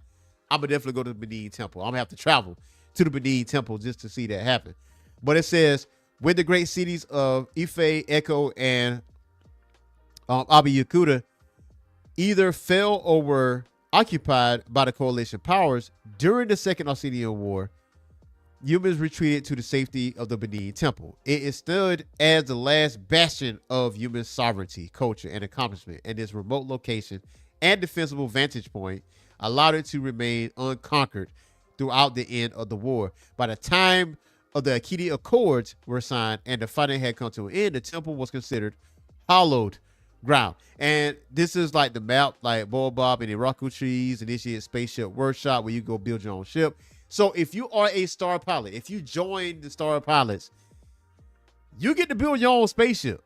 I'm going to definitely go to the Benin Temple. I'm going to have to travel to the Benin Temple just to see that happen. But it says, with the great cities of Ife, Echo, and Abiyakuta either fell or were occupied by the coalition powers during the Second Obsidian War, humans retreated to the safety of the Benin Temple. It stood as the last bastion of human sovereignty, culture, and accomplishment, and this remote location and defensible vantage point allowed it to remain unconquered throughout the end of the war. By the time of the Akiti Accords were signed and the fighting had come to an end, the temple was considered hallowed ground. And this is like the map, like Baobab and Iraku trees, initiate spaceship workshop where you go build your own ship. So if you are a Star Pilot, if you join the Star Pilots, you get to build your own spaceship.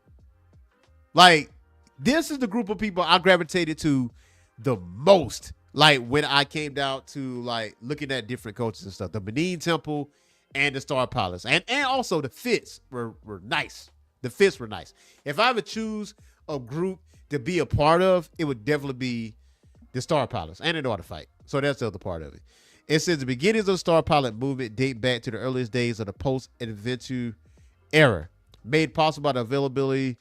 Like, this is the group of people I gravitated to the most. Like when I came down to like looking at different cultures and stuff, the Benin Temple and the Star Pilots, and also the Fits were nice. The Fits were nice. If I ever choose a group to be a part of, it would definitely be the Star Pilots, and they know how to fight. So that's the other part of it. It says the beginnings of the Star Pilot movement date back to the earliest days of the post-adventure era, made possible by the availability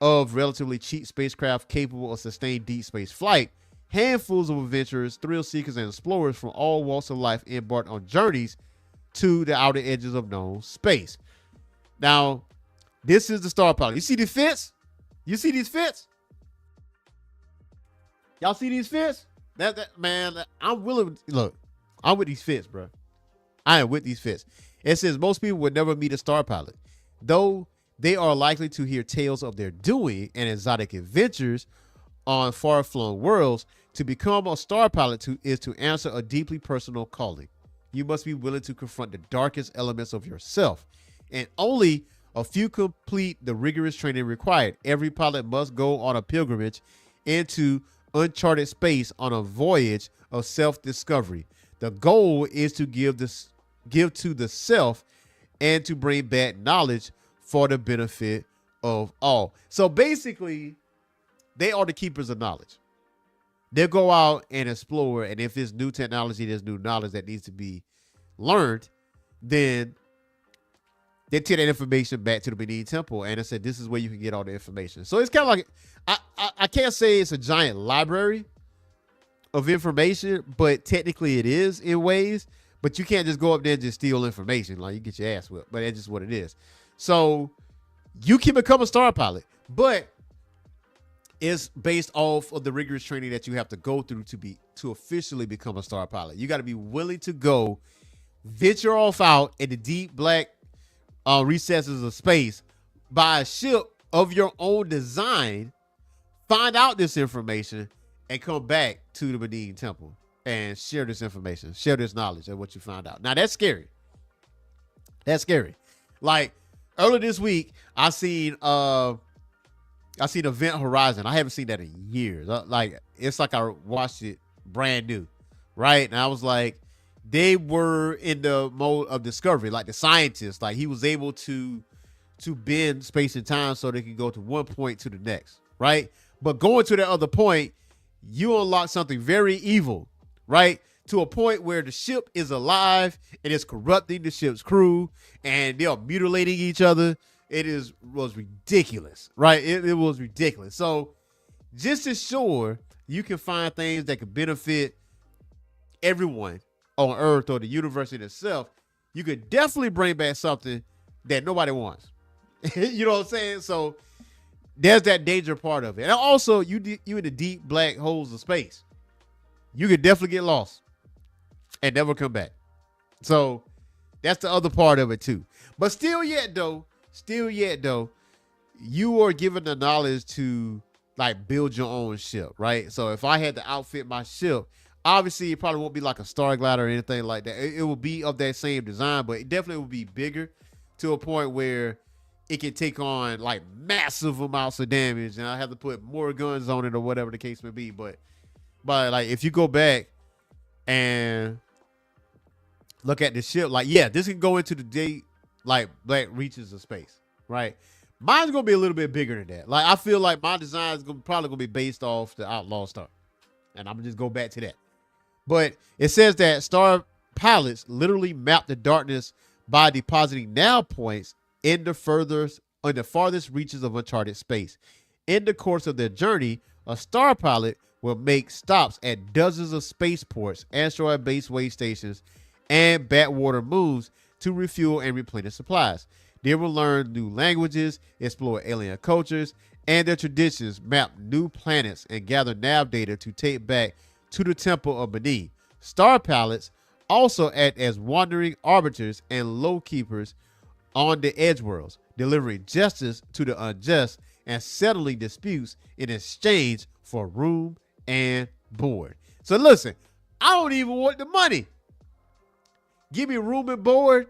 of relatively cheap spacecraft capable of sustained deep space flight. Handfuls of adventurers, thrill seekers, and explorers from all walks of life embarked on journeys to the outer edges of known space. Now, this is the Star Pilot. You see these fits? You see these fits? Y'all see these fits? Man, I'm willing. Look, I'm with these fits, bro. I am with these fits. It says most people would never meet a Star Pilot, though they are likely to hear tales of their doing and exotic adventures on far-flung worlds. To become a Star Pilot is to answer a deeply personal calling. You must be willing to confront the darkest elements of yourself, and only a few complete the rigorous training required. Every pilot must go on a pilgrimage into uncharted space on a voyage of self-discovery. The goal is to give to the self and to bring back knowledge for the benefit of all. So basically, they are the keepers of knowledge. They'll go out and explore, and if there's new technology, there's new knowledge that needs to be learned, then they take that information back to the Benin Temple, and they said this is where you can get all the information. So it's kind of like I can't say it's a giant library of information, but technically it is in ways. But you can't just go up there and just steal information. Like, you get your ass whipped. But that's just what it is. So you can become a star pilot, but it's based off of the rigorous training that you have to go through to officially become a star pilot. You got to be willing to go venture off out in the deep black recesses of space by a ship of your own design, find out this information, and come back to the Benin Temple and share this information, share this knowledge of what you found out. Now, that's scary. That's scary. Like, earlier this week, I seen Event Horizon. I haven't seen that in years. Like, it's like I watched it brand new, right? And I was like, they were in the mode of discovery, like the scientist. Like, he was able to bend space and time so they could go to one point to the next, right? But going to that other point, you unlock something very evil, right? To a point where the ship is alive and it's corrupting the ship's crew and they are mutilating each other. Was ridiculous, right? It was ridiculous. So just as sure you can find things that could benefit everyone on Earth or the universe in itself, you could definitely bring back something that nobody wants. You know what I'm saying? So there's that danger part of it. And also, you in the deep black holes of space. You could definitely get lost and never come back. So that's the other part of it too. But still yet though, you are given the knowledge to like build your own ship, right? So if I had to outfit my ship, obviously it probably won't be like a Star Glider or anything like that. It will be of that same design, but it definitely will be bigger to a point where it can take on like massive amounts of damage, and I have to put more guns on it or whatever the case may be. But like if you go back and look at the ship, like, yeah, this can go into the deep, like, black reaches of space, right? Mine's gonna be a little bit bigger than that. Like, I feel like my design is probably gonna be based off the Outlaw Star, and I'm gonna just go back to that. But it says that star pilots literally map the darkness by depositing nav points in the farthest reaches of uncharted space. In the course of their journey, a star pilot will make stops at dozens of spaceports, asteroid-based way stations, and backwater moons to refuel and replenish supplies. They will learn new languages, explore alien cultures and their traditions, map new planets, and gather nav data to take back to the Temple of Benin. Star pilots also act as wandering arbiters and low keepers on the edge worlds, delivering justice to the unjust and settling disputes in exchange for room and board. So listen, I don't even want the money. Give me room and board.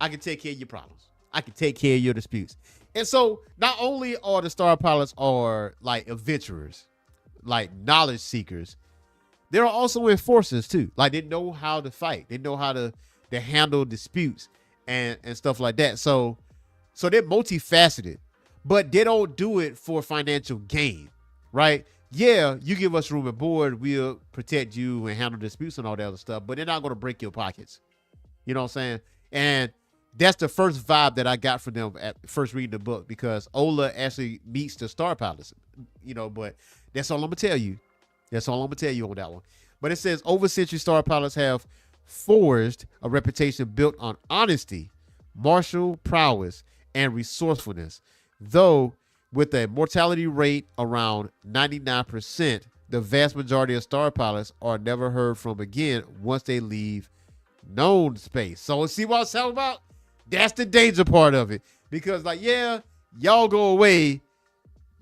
I can take care of your problems. I can take care of your disputes. And so not only are the star pilots are like adventurers, like knowledge seekers, there are also enforcers too. Like, they know how to fight. They know how to handle disputes and stuff like that. So they're multifaceted, but they don't do it for financial gain, right? Yeah, you give us room and board, we'll protect you and handle disputes and all that other stuff, but they're not going to break your pockets. You know what I'm saying? And that's the first vibe that I got from them at first reading the book, because Ola actually meets the star pilots, you know, but that's all I'm going to tell you. That's all I'm going to tell you on that one. But it says over century star pilots have forged a reputation built on honesty, martial prowess, and resourcefulness. Though with a mortality rate around 99%, the vast majority of star pilots are never heard from again once they leave known space. So see what I'm talking about? That's the danger part of it. Because, like, yeah, y'all go away,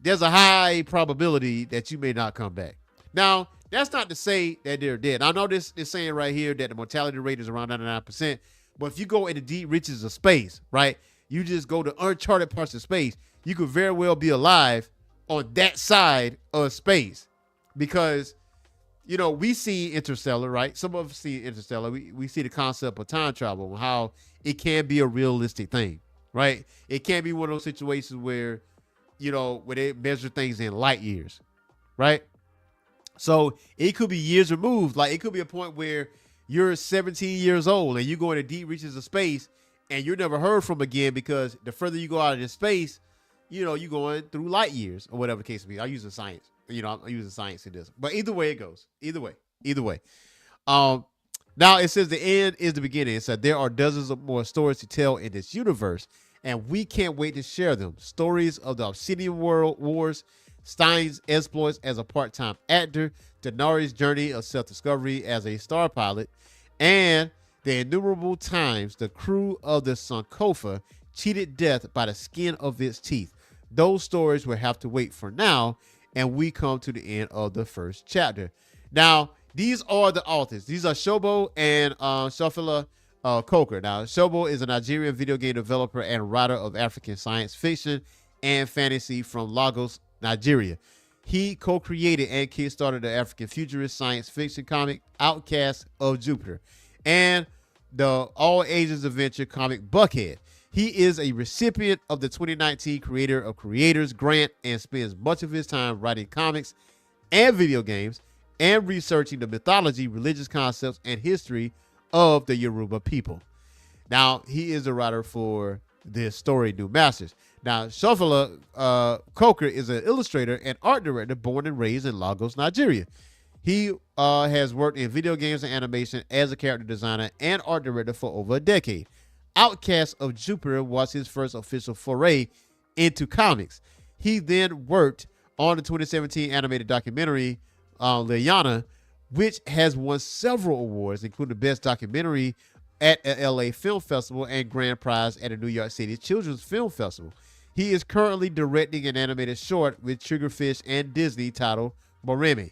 there's a high probability that you may not come back. Now, that's not to say that they're dead. I know this is saying right here that the mortality rate is around 99%, but if you go in the deep reaches of space, right, you just go to uncharted parts of space, you could very well be alive on that side of space. Because, you know, we see Interstellar, right? Some of us see Interstellar. We see the concept of time travel and how it can be a realistic thing, right? It can't be one of those situations where, where they measure things in light years, right? So it could be years removed. Like it could be a point where you're 17 years old and you go into deep reaches of space and you're never heard from again because the further you go out into space, you're going through light years or whatever the case may be. I'm using science. I'm using science in this. But either way it goes. Either way. Now it says the end is the beginning. It said there are dozens of more stories to tell in this universe, and we can't wait to share them. Stories of the Obsidian World Wars, Stein's exploits as a part-time actor, Denari's journey of self-discovery as a star pilot, and the innumerable times the crew of the Sankofa cheated death by the skin of its teeth. Those stories will have to wait for now, and we come to the end of the first chapter. Now, these are the authors. These are Shobo and Shafila Coker. Now, Shobo is a Nigerian video game developer and writer of African science fiction and fantasy from Lagos, Nigeria. He co-created and kickstarted the African futurist science fiction comic Outcast of Jupiter and the all ages adventure comic Buckhead. He is a recipient of the 2019 Creator of Creators grant and spends much of his time writing comics and video games and researching the mythology, religious concepts, and history of the Yoruba people. Now, he is a writer for this story, New Masters. Now, Shafila Coker is an illustrator and art director born and raised in Lagos, Nigeria. He has worked in video games and animation as a character designer and art director for over a decade. Outcast of Jupiter was his first official foray into comics. He then worked on the 2017 animated documentary Liana, which has won several awards, including Best Documentary at a LA Film Festival and Grand Prize at a New York City Children's Film Festival. He is currently directing an animated short with Triggerfish and Disney titled Moremi.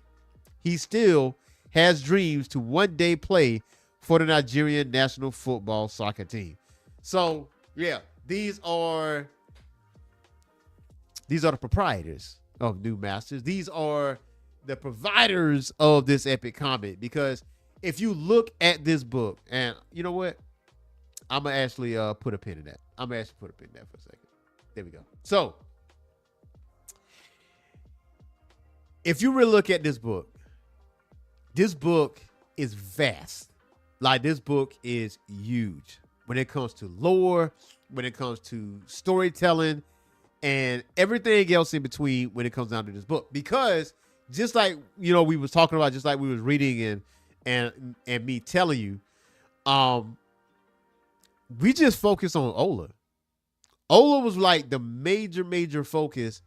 He still has dreams to one day play for the Nigerian national football soccer team. So, yeah, these are the proprietors of New Masters. These are the providers of this epic comic, because if you look at this book, and you know what? I'm going to actually put a pin in that. I'm going to actually put a pin in that for a second. There we go. So, if you really look at this book is vast. Like, this book is huge when it comes to lore, when it comes to storytelling, and everything else in between when it comes down to this book. Because just like, we was talking about, just like we was reading and me telling you, we just focused on Ola. Ola was like the major focus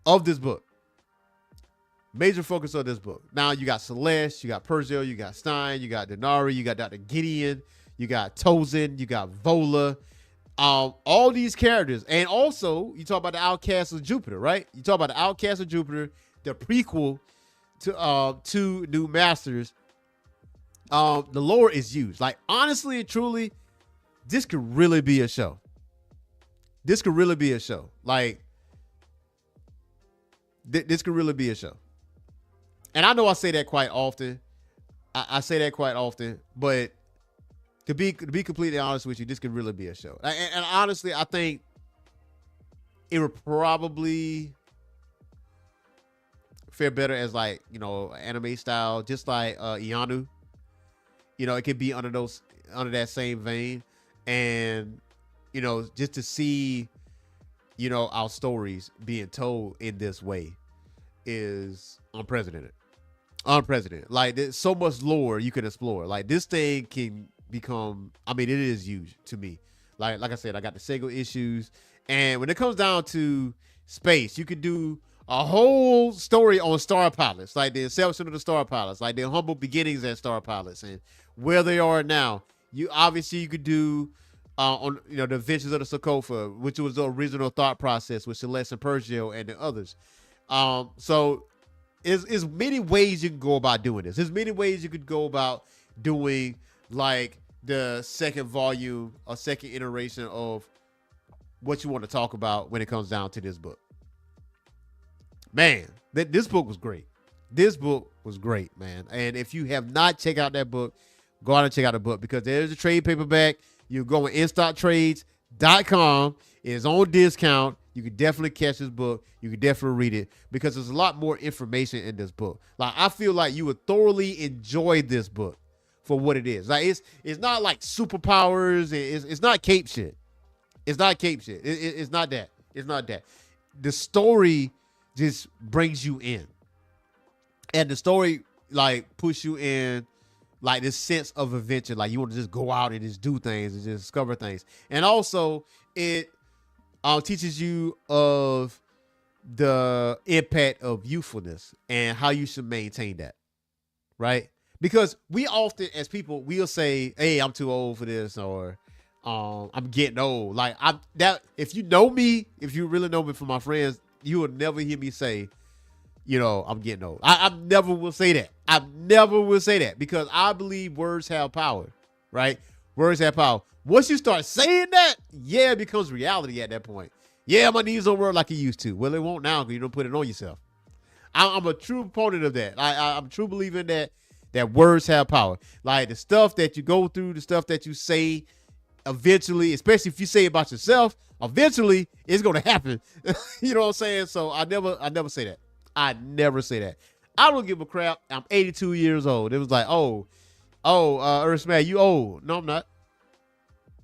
of this book. Major focus of this book. Now you got Celeste, you got Pergil, you got Stein, you got Denari, you got Dr. Gideon, you got Tozin, you got Vola. All these characters. And also, you talk about the Outcast of Jupiter, right? You talk about the Outcast of Jupiter, the prequel to New Masters. The lore is huge. Like, honestly and truly, this could really be a show. This could really be a show. Like, this could really be a show. And I know I say that quite often. I say that quite often, but to be completely honest with you, this could really be a show. And honestly, I think it would probably fare better as, like, anime style, just like Ianu. It could be under that same vein, and just to see our stories being told in this way is unprecedented. Like, there's so much lore you can explore. Like, this thing can become, it is huge to me. Like I said, I got the Sego issues, and when it comes down to space, you could do a whole story on star pilots, like the inception of the star pilots, like their humble beginnings as star pilots and where they are now. You could do on the adventures of the Sokofa, which was the original thought process with Celeste and Pergil and the others. So is many ways you can go about doing this. There's many ways you could go about doing, like, the second volume or second iteration of what you want to talk about when it comes down to this book. Man, this book was great. This book was great, man. And if you have not checked out that book, go out and check out the book, because there's a trade paperback. You're going in stock trades. Shobo.com is on discount. You can definitely catch this book. You can definitely read it because there's a lot more information in this book. Like, I feel like you would thoroughly enjoy this book for what it is. Like, it's not like superpowers. It's not cape shit. It's not cape shit. It's not that. It's not that. The story just brings you in, and the story like push you in like this sense of adventure. Like, you want to just go out and just do things and just discover things. And also it teaches you of the impact of youthfulness and how you should maintain that. Right? Because we often, as people, we'll say, hey, I'm too old for this, or I'm getting old. Like, if you know me, if you really know me from my friends, you will never hear me say, you know, I'm getting old. I never will say that. I never will say that because I believe words have power, right? Words have power. Once you start saying that, yeah, it becomes reality at that point. Yeah, my knees don't work like it used to. Well, it won't now because you don't put it on yourself. I'm a true proponent of that. I'm a true believer in that words have power. Like, the stuff that you go through, the stuff that you say, eventually, especially if you say about yourself, eventually it's going to happen. You know what I'm saying? So I never say that. I never say that. I don't give a crap. I'm 82 years old. It was like, Erskmac, you old. No, I'm not.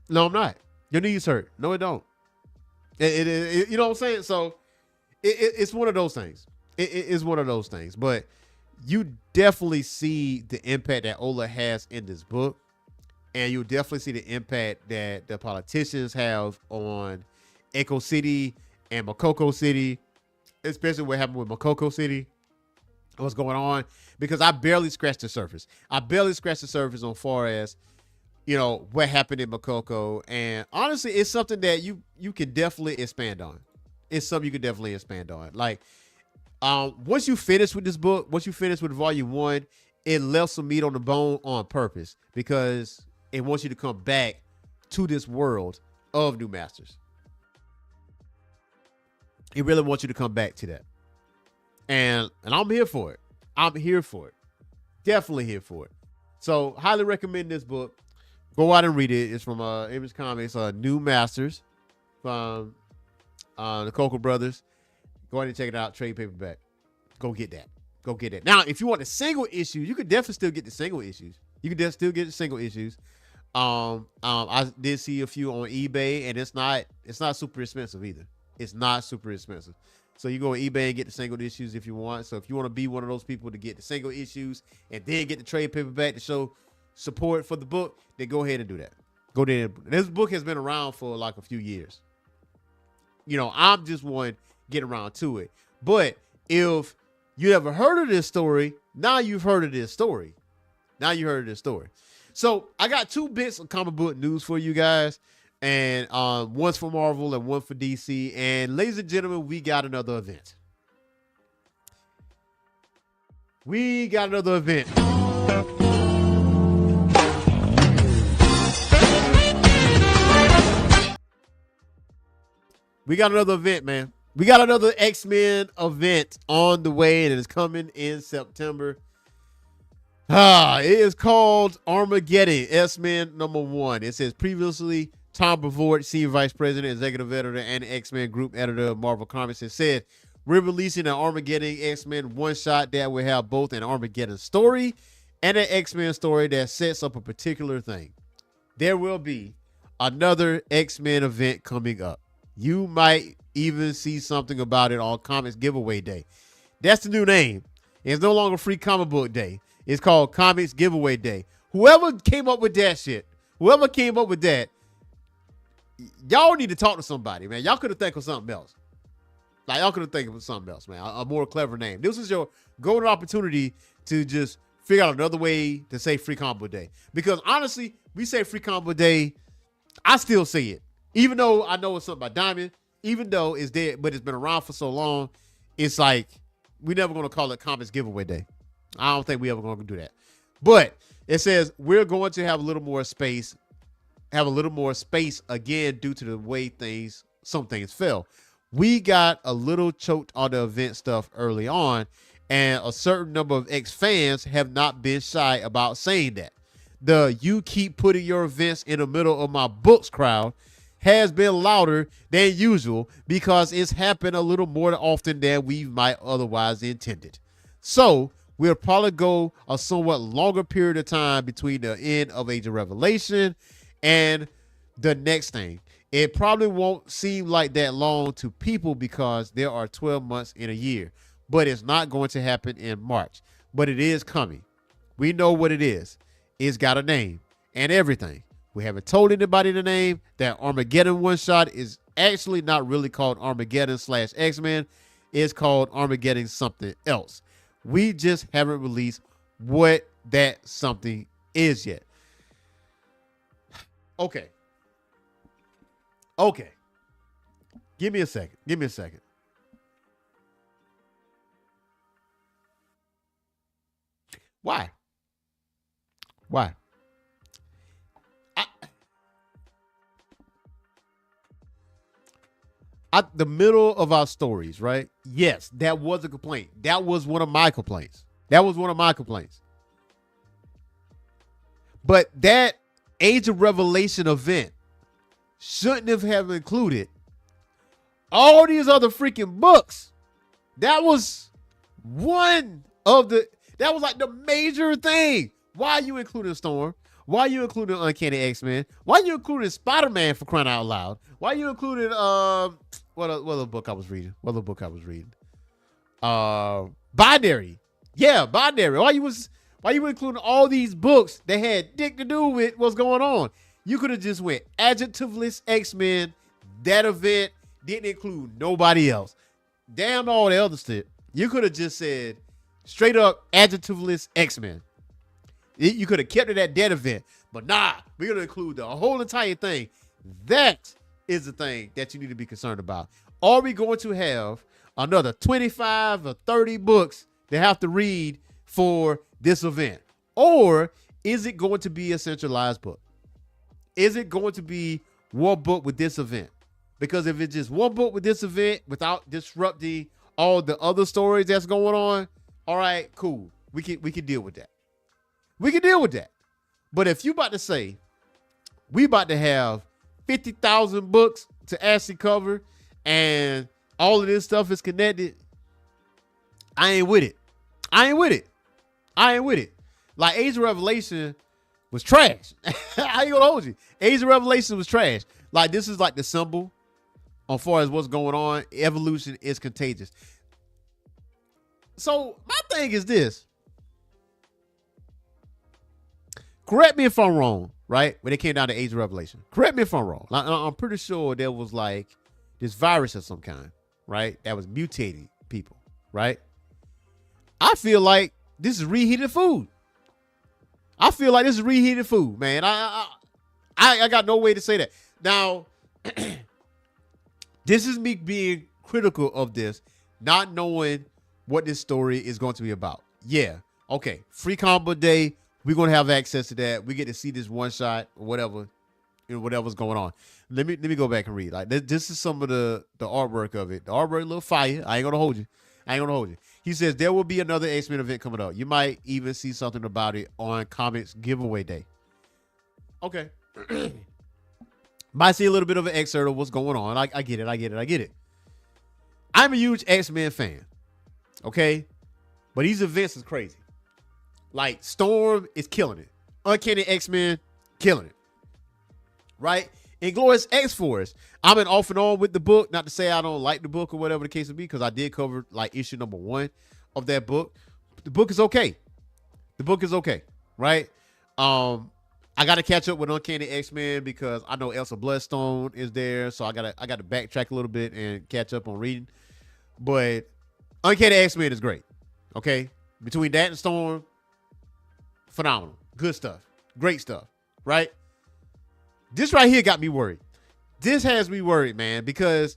No, I'm not. Your knees hurt. No, it don't. It you know what I'm saying? So it's one of those things. It's one of those things. But you definitely see the impact that Ola has in this book. And you'll definitely see the impact that the politicians have on Echo City and Makoko City, especially what happened with Makoko City, what's going on, because I barely scratched the surface. I barely scratched the surface on far as, you know, what happened in Makoko. And honestly, it's something that you can definitely expand on. It's something you can definitely expand on. Like, once you finish with this book, once you finish with volume 1, it left some meat on the bone on purpose because it wants you to come back to this world of New Masters. It really wants you to come back to that. And I'm here for it. I'm here for it. Definitely here for it. So highly recommend this book. Go out and read it. It's from Image Comics, New Masters from the Cocoa Brothers. Go ahead and check it out. Trade paperback. Go get that. Go get it. Now, if you want the single issues, you could definitely still get the single issues. You can still get the single issues. I did see a few on eBay, and it's not super expensive either. It's not super expensive. So you go on eBay and get the single issues if you want. So if you want to be one of those people to get the single issues and then get the trade paperback to show support for the book, then go ahead and do that. Go there. This book has been around for like a few years. You know, I'm just one getting around to it. But if you ever heard of this story, now you've heard of this story. Now you heard of this story. So I got 2 bits of comic book news for you guys. And one's for Marvel and one for DC. And ladies and gentlemen, we got another event. We got another event. We got another event, man. We got another X-Men event on the way, and it's coming in September. It is called Armageddon, X-Men #1. It says previously Tom Brevoort, Senior Vice President, Executive Editor, and X-Men Group Editor of Marvel Comics, has said, we're releasing an Armageddon X-Men one-shot that will have both an Armageddon story and an X-Men story that sets up a particular thing. There will be another X-Men event coming up. You might even see something about it on Comics Giveaway Day. That's the new name. It's no longer Free Comic Book Day. It's called Comics Giveaway Day. Whoever came up with that shit, whoever came up with that, y'all need to talk to somebody, man. Y'all could have thought of something else. Like, y'all could have thought of something else, man. A more clever name. This is your golden opportunity to just figure out another way to say Free Comic Book Day. Because honestly, we say Free Comic Book Day, I still say it. Even though I know it's something about Diamond, even though it's dead, but it's been around for so long, it's like, we're never going to call it Comics Giveaway Day. I don't think we ever going to do that. But it says we're going to have a little more space, again due to the way some things fell. We got a little choked on the event stuff early on, and a certain number of X fans have not been shy about saying that. The "you keep putting your events in the middle of my books" crowd has been louder than usual because it's happened a little more often than we might otherwise intended. So we'll probably go a somewhat longer period of time between the end of Age of Revelation and the next thing. It probably won't seem like that long to people because there are 12 months in a year, but it's not going to happen in March. But it is coming. We know what it is. It's got a name and everything. We haven't told anybody the name. That Armageddon one shot is actually not really called Armageddon / X-Men. It's called Armageddon something else. We just haven't released what that something is yet. Okay. Give me a second. Why? At the middle of our stories, right? Yes, that was a complaint. That was one of my complaints. But that Age of Revelation event shouldn't have included all these other freaking books. That was that was like the major thing. Why are you including Storm? Why are you including Uncanny X-Men? Why are you including Spider-Man, for crying out loud? Why are you including what other book I was reading? Binary. Yeah, Binary. Why you including all these books that had dick to do with what's going on? You could have just went adjectiveless X-Men. That event didn't include nobody else. Damn all the other shit. You could have just said straight up adjectiveless X-Men. You could have kept it at that event, but nah, we're going to include the whole entire thing. That is the thing that you need to be concerned about. Are we going to have another 25 or 30 books they have to read for this event? Or is it going to be a centralized book? Is it going to be one book with this event? Because if it's just one book with this event without disrupting all the other stories that's going on, all right, cool. We can deal with that. But if you about to say we about to have 50,000 books to actually cover and all of this stuff is connected, I ain't with it. Like Age of Revelation was trash. I ain't gonna hold you. Age of Revelation was trash. Like this is like the symbol as far as what's going on. Evolution is contagious. So my thing is this. Correct me if I'm wrong, right? When it came down to Age of Revelation. Correct me if I'm wrong. I'm pretty sure there was like this virus of some kind, right? That was mutating people, right? I feel like this is reheated food. Man. I got no way to say that. Now, this is me being critical of this, not knowing what this story is going to be about. Yeah, okay. Free Combo Day. We're going to have access to that. We get to see this one shot or whatever, whatever's going on. Let me go back and read. Like this is some of the artwork of it. The artwork a little fire. I ain't going to hold you. He says there will be another X-Men event coming up. You might even see something about it on Comics Giveaway Day. Okay. Might see a little bit of an excerpt of what's going on. I get it. I'm a huge X-Men fan. Okay. But these events is crazy. Like Storm is killing it. Uncanny X-Men killing it. Right? Inglorious X-Force. I'm an off and on with the book. Not to say I don't like the book or whatever the case would be, because I did cover like issue number 1 of that book. The book is okay. Right? I gotta catch up with Uncanny X-Men because I know Elsa Bloodstone is there. So I gotta backtrack a little bit and catch up on reading. But Uncanny X-Men is great. Okay? Between that and Storm, phenomenal. Good stuff. Great stuff. Right? This right here got me worried. This has me worried, man, because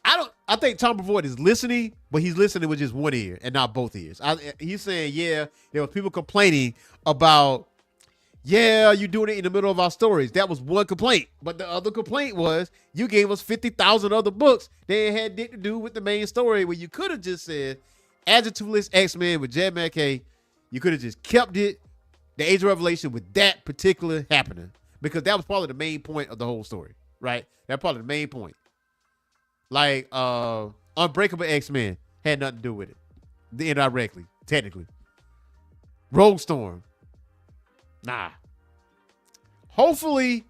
I think Tom Brevoort is listening, but he's listening with just one ear and not both ears. He's saying, yeah, there were people complaining about, yeah, you're doing it in the middle of our stories. That was one complaint. But the other complaint was you gave us 50,000 other books that had to do with the main story, where you could have just said adjectiveless X-Men with Jed McKay. You could have just kept it, the Age of Revelation, with that particular happening. because that was probably the main point of the whole story, right? That's probably the main point. Like Unbreakable X-Men had nothing to do with it, indirectly, technically. Rogue Storm, nah. Hopefully,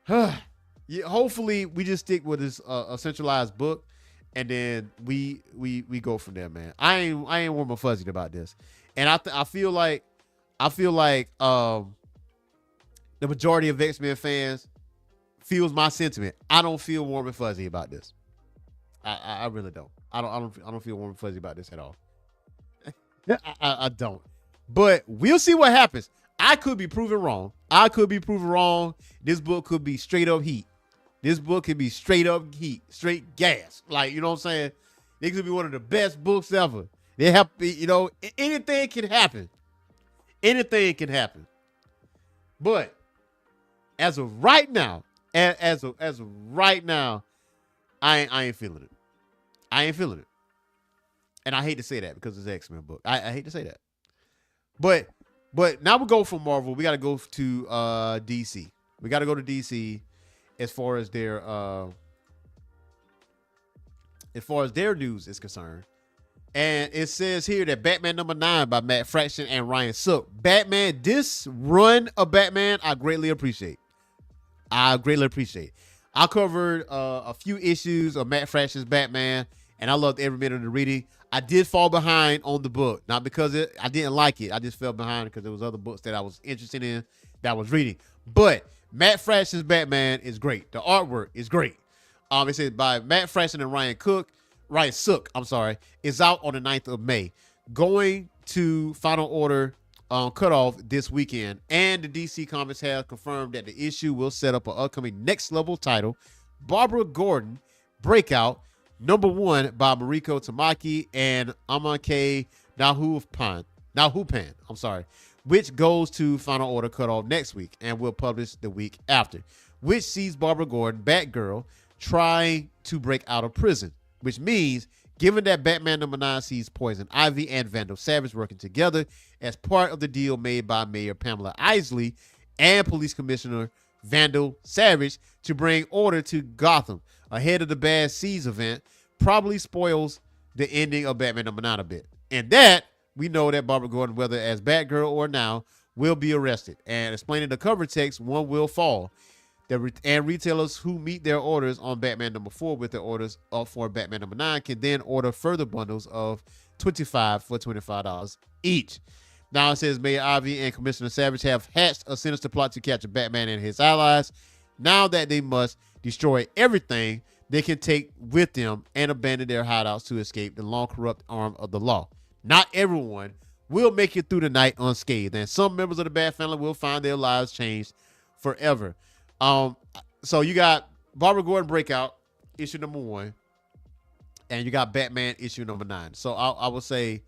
hopefully we just stick with this a centralized book, and then we go from there, man. I ain't warm or fuzzy about this, and I feel like the majority of X-Men fans feels my sentiment. I don't feel warm and fuzzy about this. I really don't. I don't feel warm and fuzzy about this at all. I don't. But we'll see what happens. I could be proven wrong. This book could be straight up heat. This book could be straight up heat, straight gas. Like, you know what I'm saying? It could be one of the best books ever. They have, you know, anything can happen. Anything can happen. But as of right now, as of right now, I ain't feeling it. I ain't feeling it. And I hate to say that because it's an X-Men book. I hate to say that. But now we go from Marvel. We got to go to DC. We got to go to DC as far as their news is concerned. And it says here that Batman #9 by Matt Fraction and Ryan Sook. Batman, this run of Batman, I greatly appreciate. I covered a few issues of Matt Fraction's Batman, and I loved every minute of the reading. I did fall behind on the book, not because I didn't like it. I just fell behind because there was other books that I was interested in that I was reading. But Matt Fraction's Batman is great. The artwork is great. It says by Matt Fraction and Ryan Sook, is out on the 9th of May. Going to Final Order cutoff this weekend. And the DC Comics have confirmed that the issue will set up an upcoming next level title, Barbara Gordon Breakout, #1 by Mariko Tamaki and Amanke Nahupan, which goes to Final Order cutoff next week and will publish the week after, which sees Barbara Gordon, Batgirl, trying to break out of prison, which means, given that Batman #9 sees Poison Ivy and Vandal Savage working together as part of the deal made by Mayor Pamela Isley and Police Commissioner Vandal Savage to bring order to Gotham ahead of the Bad Seeds event, probably spoils the ending of Batman #9 a bit. And that, we know that Barbara Gordon, whether as Batgirl or now, will be arrested. And explaining the cover text, one will fall. And retailers who meet their orders on Batman #4 with their orders up for Batman #9 can then order further bundles of 25 for $25 each. Now it says Mayor Ivy and Commissioner Savage have hatched a sinister plot to capture Batman and his allies. Now that they must destroy everything they can take with them and abandon their hideouts to escape the long corrupt arm of the law. Not everyone will make it through the night unscathed, and some members of the Bat family will find their lives changed forever. So you got Barbara Gordon Breakout, issue #1, and you got Batman issue #9. So I would say,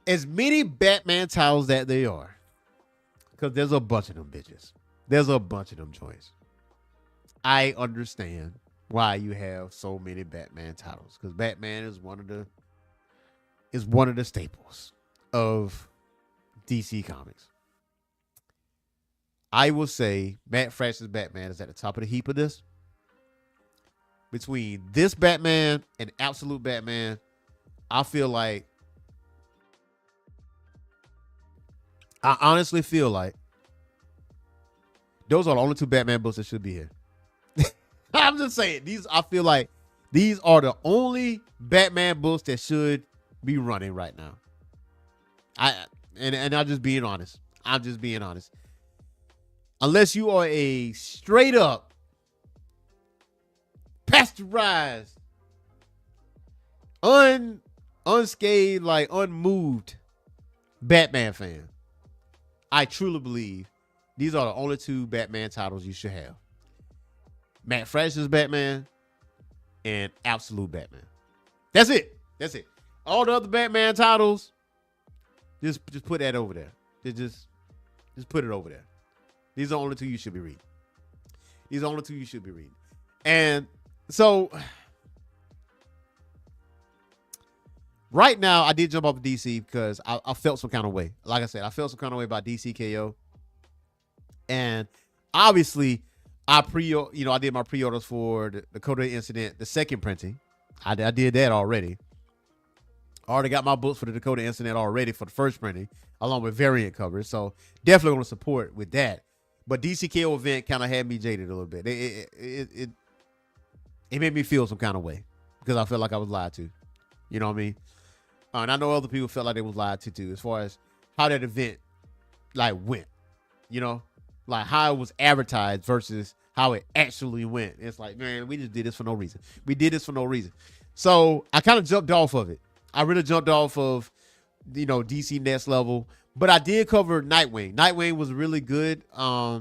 as many Batman titles that they are, because there's a bunch of them bitches. There's a bunch of them joints. I understand why you have so many Batman titles, because Batman is one of the staples of DC Comics. I will say Matt Fraction's Batman is at the top of the heap of this. Between this Batman and Absolute Batman, I honestly feel like those are the only two Batman books that should be here. I'm just saying, I feel like these are the only Batman books that should be running right now. And I'm just being honest. Unless you are a straight up pasteurized, unscathed, like unmoved Batman fan, I truly believe these are the only two Batman titles you should have. Matt Fraction's Batman and Absolute Batman. That's it. All the other Batman titles, just put that over there. Just put it over there. These are the only two you should be reading. And so Right now, I did jump off of DC because I felt some kind of way. Like I said, I felt some kind of way about DCKO. And obviously, I did my pre-orders for the Dakota Incident, the second printing. I did that already. I already got my books for the Dakota Incident already for the first printing, along with variant covers. So definitely want to support with that. But DCKO event kind of had me jaded a little bit. It made me feel some kind of way because I felt like I was lied to. You know what I mean? And I know other people felt like they was lied to too, as far as how that event like went. You know, like how it was advertised versus how it actually went. It's like, man, we just did this for no reason. We did this for no reason. So I kind of jumped off of it. I really jumped off of, DC Next Level. But I did cover Nightwing. Nightwing was really good. I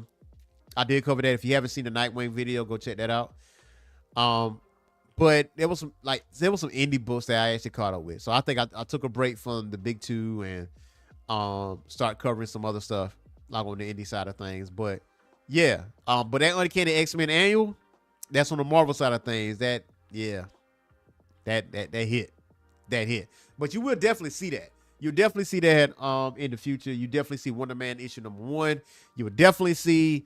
did cover that. If you haven't seen the Nightwing video, go check that out. But there was some indie books that I actually caught up with. So I think I took a break from the big two and start covering some other stuff like on the indie side of things. But yeah, but that Uncanny X-Men annual, that's on the Marvel side of things. That hit. That hit. But you will definitely see that. You'll definitely see that in the future. You definitely see Wonder Man issue #1. You will definitely see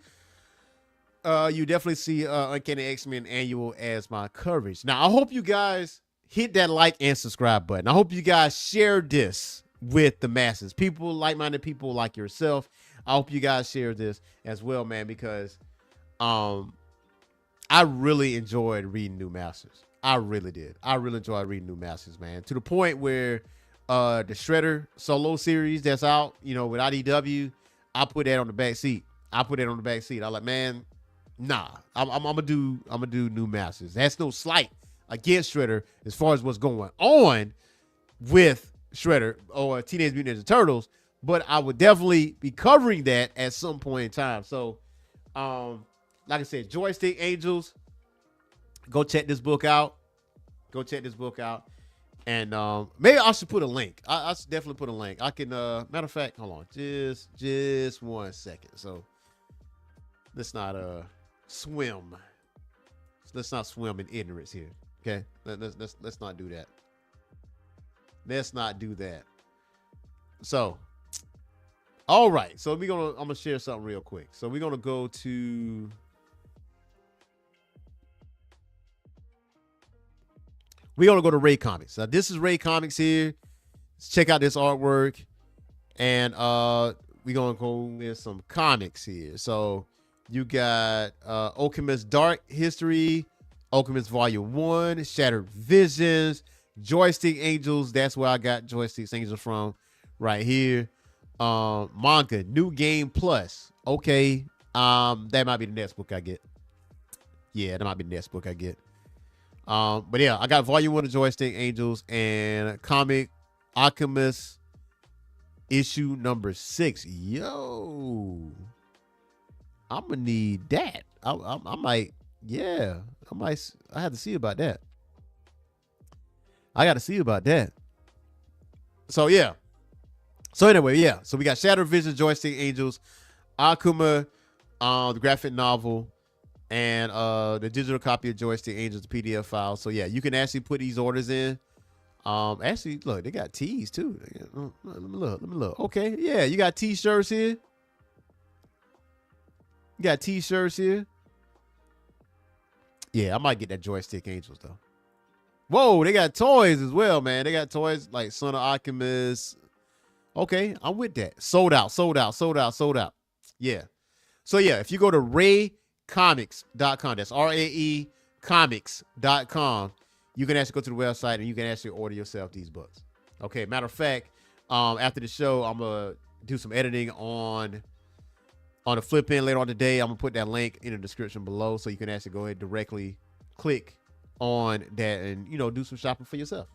Uncanny X-Men annual as my coverage. Now, I hope you guys hit that like and subscribe button. I hope you guys share this with the masses. People, like-minded people like yourself. I hope you guys share this as well, man, because I really enjoyed reading New Masters. I really did. I really enjoyed reading New Masters, man. To the point where the Shredder solo series that's out, with IDW, I put that on the back seat. I'm like, man, nah, I'm gonna do New Masters. That's no slight against Shredder as far as what's going on with Shredder or Teenage Mutant Ninja Turtles, but I would definitely be covering that at some point in time. So, like I said, Joystick Angels. Go check this book out. And maybe I should put a link. I should definitely put a link. I can matter of fact, hold on. Just 1 second. So let's not swim. Let's not swim in ignorance here. Okay? Let's not do that. Let's not do that. So all right. So I'm gonna share something real quick. So we're gonna go to Ray Comics. Now, this is Ray Comics here. Let's check out this artwork. And we're going to go with some comics here. So you got Alchemist Dark History, Alchemist Volume 1, Shattered Visions, Joystick Angels. That's where I got Joystick Angels from right here. Manga, New Game Plus. Okay. That might be the next book I get. Yeah, that might be the next book I get. But yeah, I got Volume 1 of Joystick Angels and Comic Alchemist issue #6. Yo, I'm gonna need that. I might I have to see about that. I got to see about that. So yeah. So anyway, yeah. So we got Shattered Vision, Joystick Angels, Akuma, the graphic novel, and the digital copy of Joystick Angels, the PDF file. So yeah, you can actually put these orders in. Actually, look, they got tees too. Let me look. Okay, yeah, you got t-shirts here. Yeah, I might get that Joystick Angels though. Whoa, they got toys as well, man. They got toys like Son of Alchemist. Okay, I'm with that. Sold out. Yeah. So yeah, if you go to raycomics.com, that's RAE comics.com, you can actually go to the website and you can actually order yourself these books. Okay, matter of fact, after the show, I'm gonna do some editing on the flip in later on today. I'm gonna put that link in the description below so you can actually go ahead and directly click on that and do some shopping for yourself.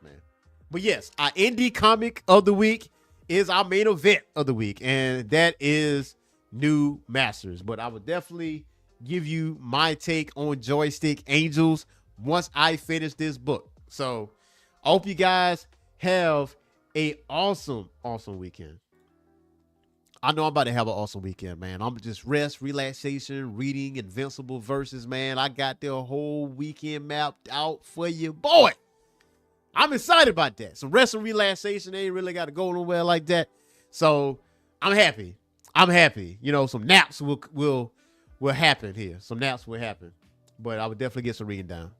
Man. But yes, our indie comic of the week is our main event of the week, and that is New Masters. But I would definitely give you my take on Joystick Angels once I finish this book. So I hope you guys have a awesome weekend. I know I'm about to have an awesome weekend, man. I'm just rest, relaxation, reading Invincible verses, man. I got the whole weekend mapped out for you, boy. I'm excited about that. Some rest and relaxation. They ain't really got to go nowhere like that. So I'm happy. I'm happy. You know, some naps will happen here. Some naps will happen. But I would definitely get some reading down.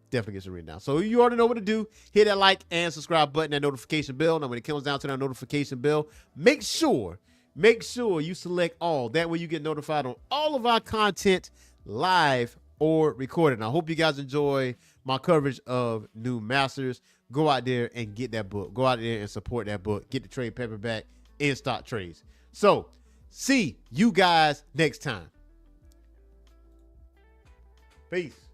Definitely get some reading down. So you already know what to do. Hit that like and subscribe button, that notification bell. Now when it comes down to that notification bell, make sure you select all. That way you get notified on all of our content live or recorded. And I hope you guys enjoy my coverage of New Masters. Go out there and get that book. Go out there and support that book. Get the trade paperback in stock trades. So see you guys next time. Peace.